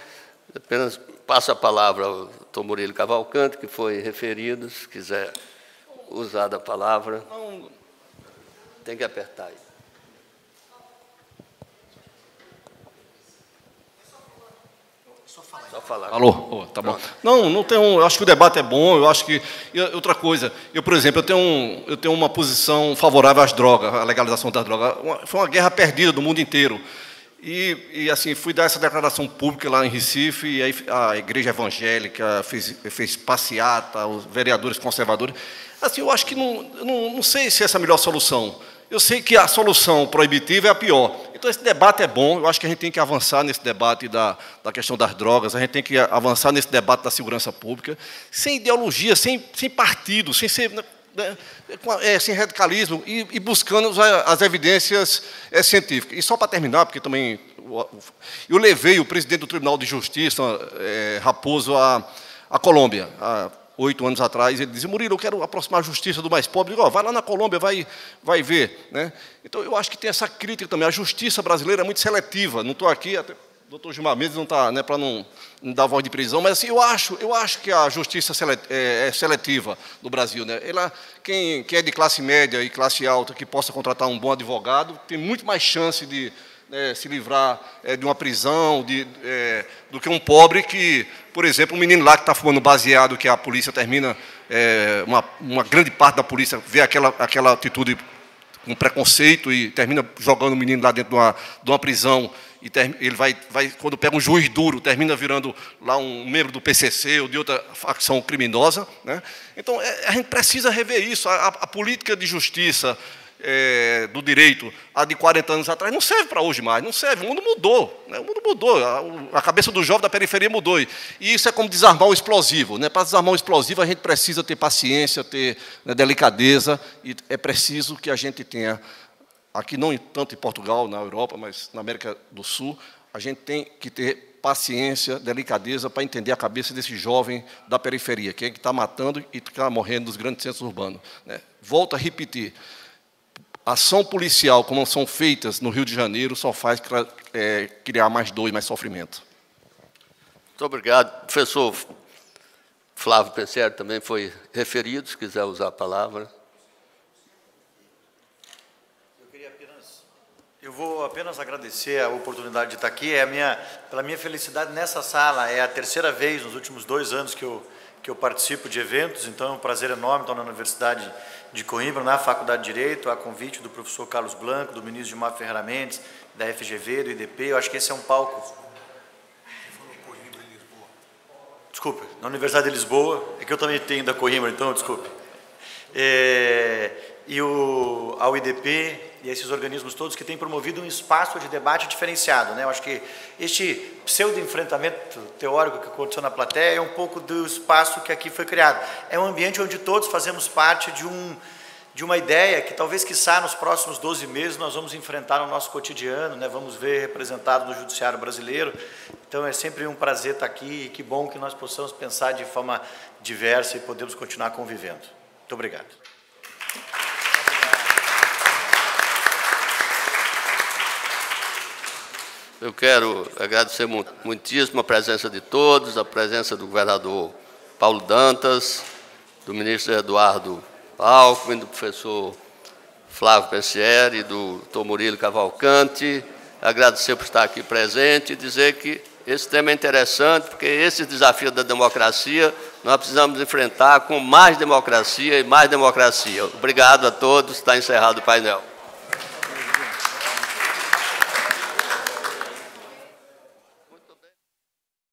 apenas passo a palavra ao doutor Murilo Cavalcante, que foi referido, se quiser usar da palavra. Não, tem que apertar aí. Só falar. Alô? Tá bom. Não tem eu acho que o debate é bom, eu acho que... outra coisa, por exemplo, eu tenho uma posição favorável às drogas, à legalização das drogas. Foi uma guerra perdida do mundo inteiro. E assim, fui dar essa declaração pública lá em Recife, e aí a igreja evangélica fez passeata, os vereadores conservadores. Assim, eu acho que não sei se essa é a melhor solução. Eu sei que a solução proibitiva é a pior. Então, esse debate é bom. Eu acho que a gente tem que avançar nesse debate da questão das drogas, a gente tem que avançar nesse debate da segurança pública, sem ideologia, sem partido, sem radicalismo, e buscando as evidências científicas. E só para terminar, porque também eu levei o presidente do Tribunal de Justiça, Raposo, à Colômbia, 8 anos atrás, ele dizia: Murilo, eu quero aproximar a justiça do mais pobre. Eu digo: vai lá na Colômbia, vai ver. Né? Então, eu acho que tem essa crítica também. A justiça brasileira é muito seletiva. Não estou aqui, até o doutor Gilmar Mendes não está, né, para não dar voz de prisão, mas assim, eu acho que a justiça é seletiva no Brasil. Né? Quem é de classe média e classe alta, que possa contratar um bom advogado, tem muito mais chance de se livrar de uma prisão do que um pobre que, por exemplo, um menino lá que está fumando baseado, que a polícia termina, uma grande parte da polícia vê aquela atitude com preconceito e termina jogando o menino lá dentro de uma prisão e ele vai, quando pega um juiz duro, termina virando lá um membro do PCC ou de outra facção criminosa, né? Então, a gente precisa rever isso. A política de justiça, do direito, a de 40 anos atrás, não serve para hoje mais, não serve. O mundo mudou, né? O mundo mudou, a cabeça do jovem da periferia mudou. E isso é como desarmar o explosivo, né? Para desarmar o explosivo, a gente precisa ter paciência, ter, né, delicadeza, e é preciso que a gente tenha, aqui não tanto em Portugal, na Europa, mas na América do Sul, a gente tem que ter paciência, delicadeza, para entender a cabeça desse jovem da periferia, que é que está matando e está morrendo nos grandes centros urbanos, né? Volto a repetir, ação policial, como são feitas no Rio de Janeiro, só faz criar mais dor e mais sofrimento. Muito obrigado. Professor Flávio Pensieri também foi referido, se quiser usar a palavra. Eu vou apenas agradecer a oportunidade de estar aqui. Pela minha felicidade nessa sala, é a terceira vez nos últimos 2 anos que eu participo de eventos, então é um prazer enorme estar na Universidade de Coimbra, na Faculdade de Direito, a convite do professor Carlos Blanco, do ministro Gilmar Ferreira Mendes, da FGV, do IDP. Eu acho que esse é um palco... Desculpe, na Universidade de Lisboa, é que eu também tenho da Coimbra, então desculpe. Ao IDP e a esses organismos todos que têm promovido um espaço de debate diferenciado, né? Eu acho que este pseudo-enfrentamento teórico que aconteceu na plateia é um pouco do espaço que aqui foi criado. É um ambiente onde todos fazemos parte de uma ideia que talvez, quiçá, nos próximos 12 meses nós vamos enfrentar no nosso cotidiano, né? Vamos ver representado no judiciário brasileiro. Então é sempre um prazer estar aqui e que bom que nós possamos pensar de forma diversa e podemos continuar convivendo. Muito obrigado. Eu quero agradecer muitíssimo a presença de todos, a presença do governador Paulo Dantas, do ministro Eduardo Alckmin, do professor Flávio Pensieri, do doutor Murilo Cavalcante. Agradecer por estar aqui presente e dizer que esse tema é interessante, porque esses desafios da democracia nós precisamos enfrentar com mais democracia e mais democracia. Obrigado a todos. Está encerrado o painel.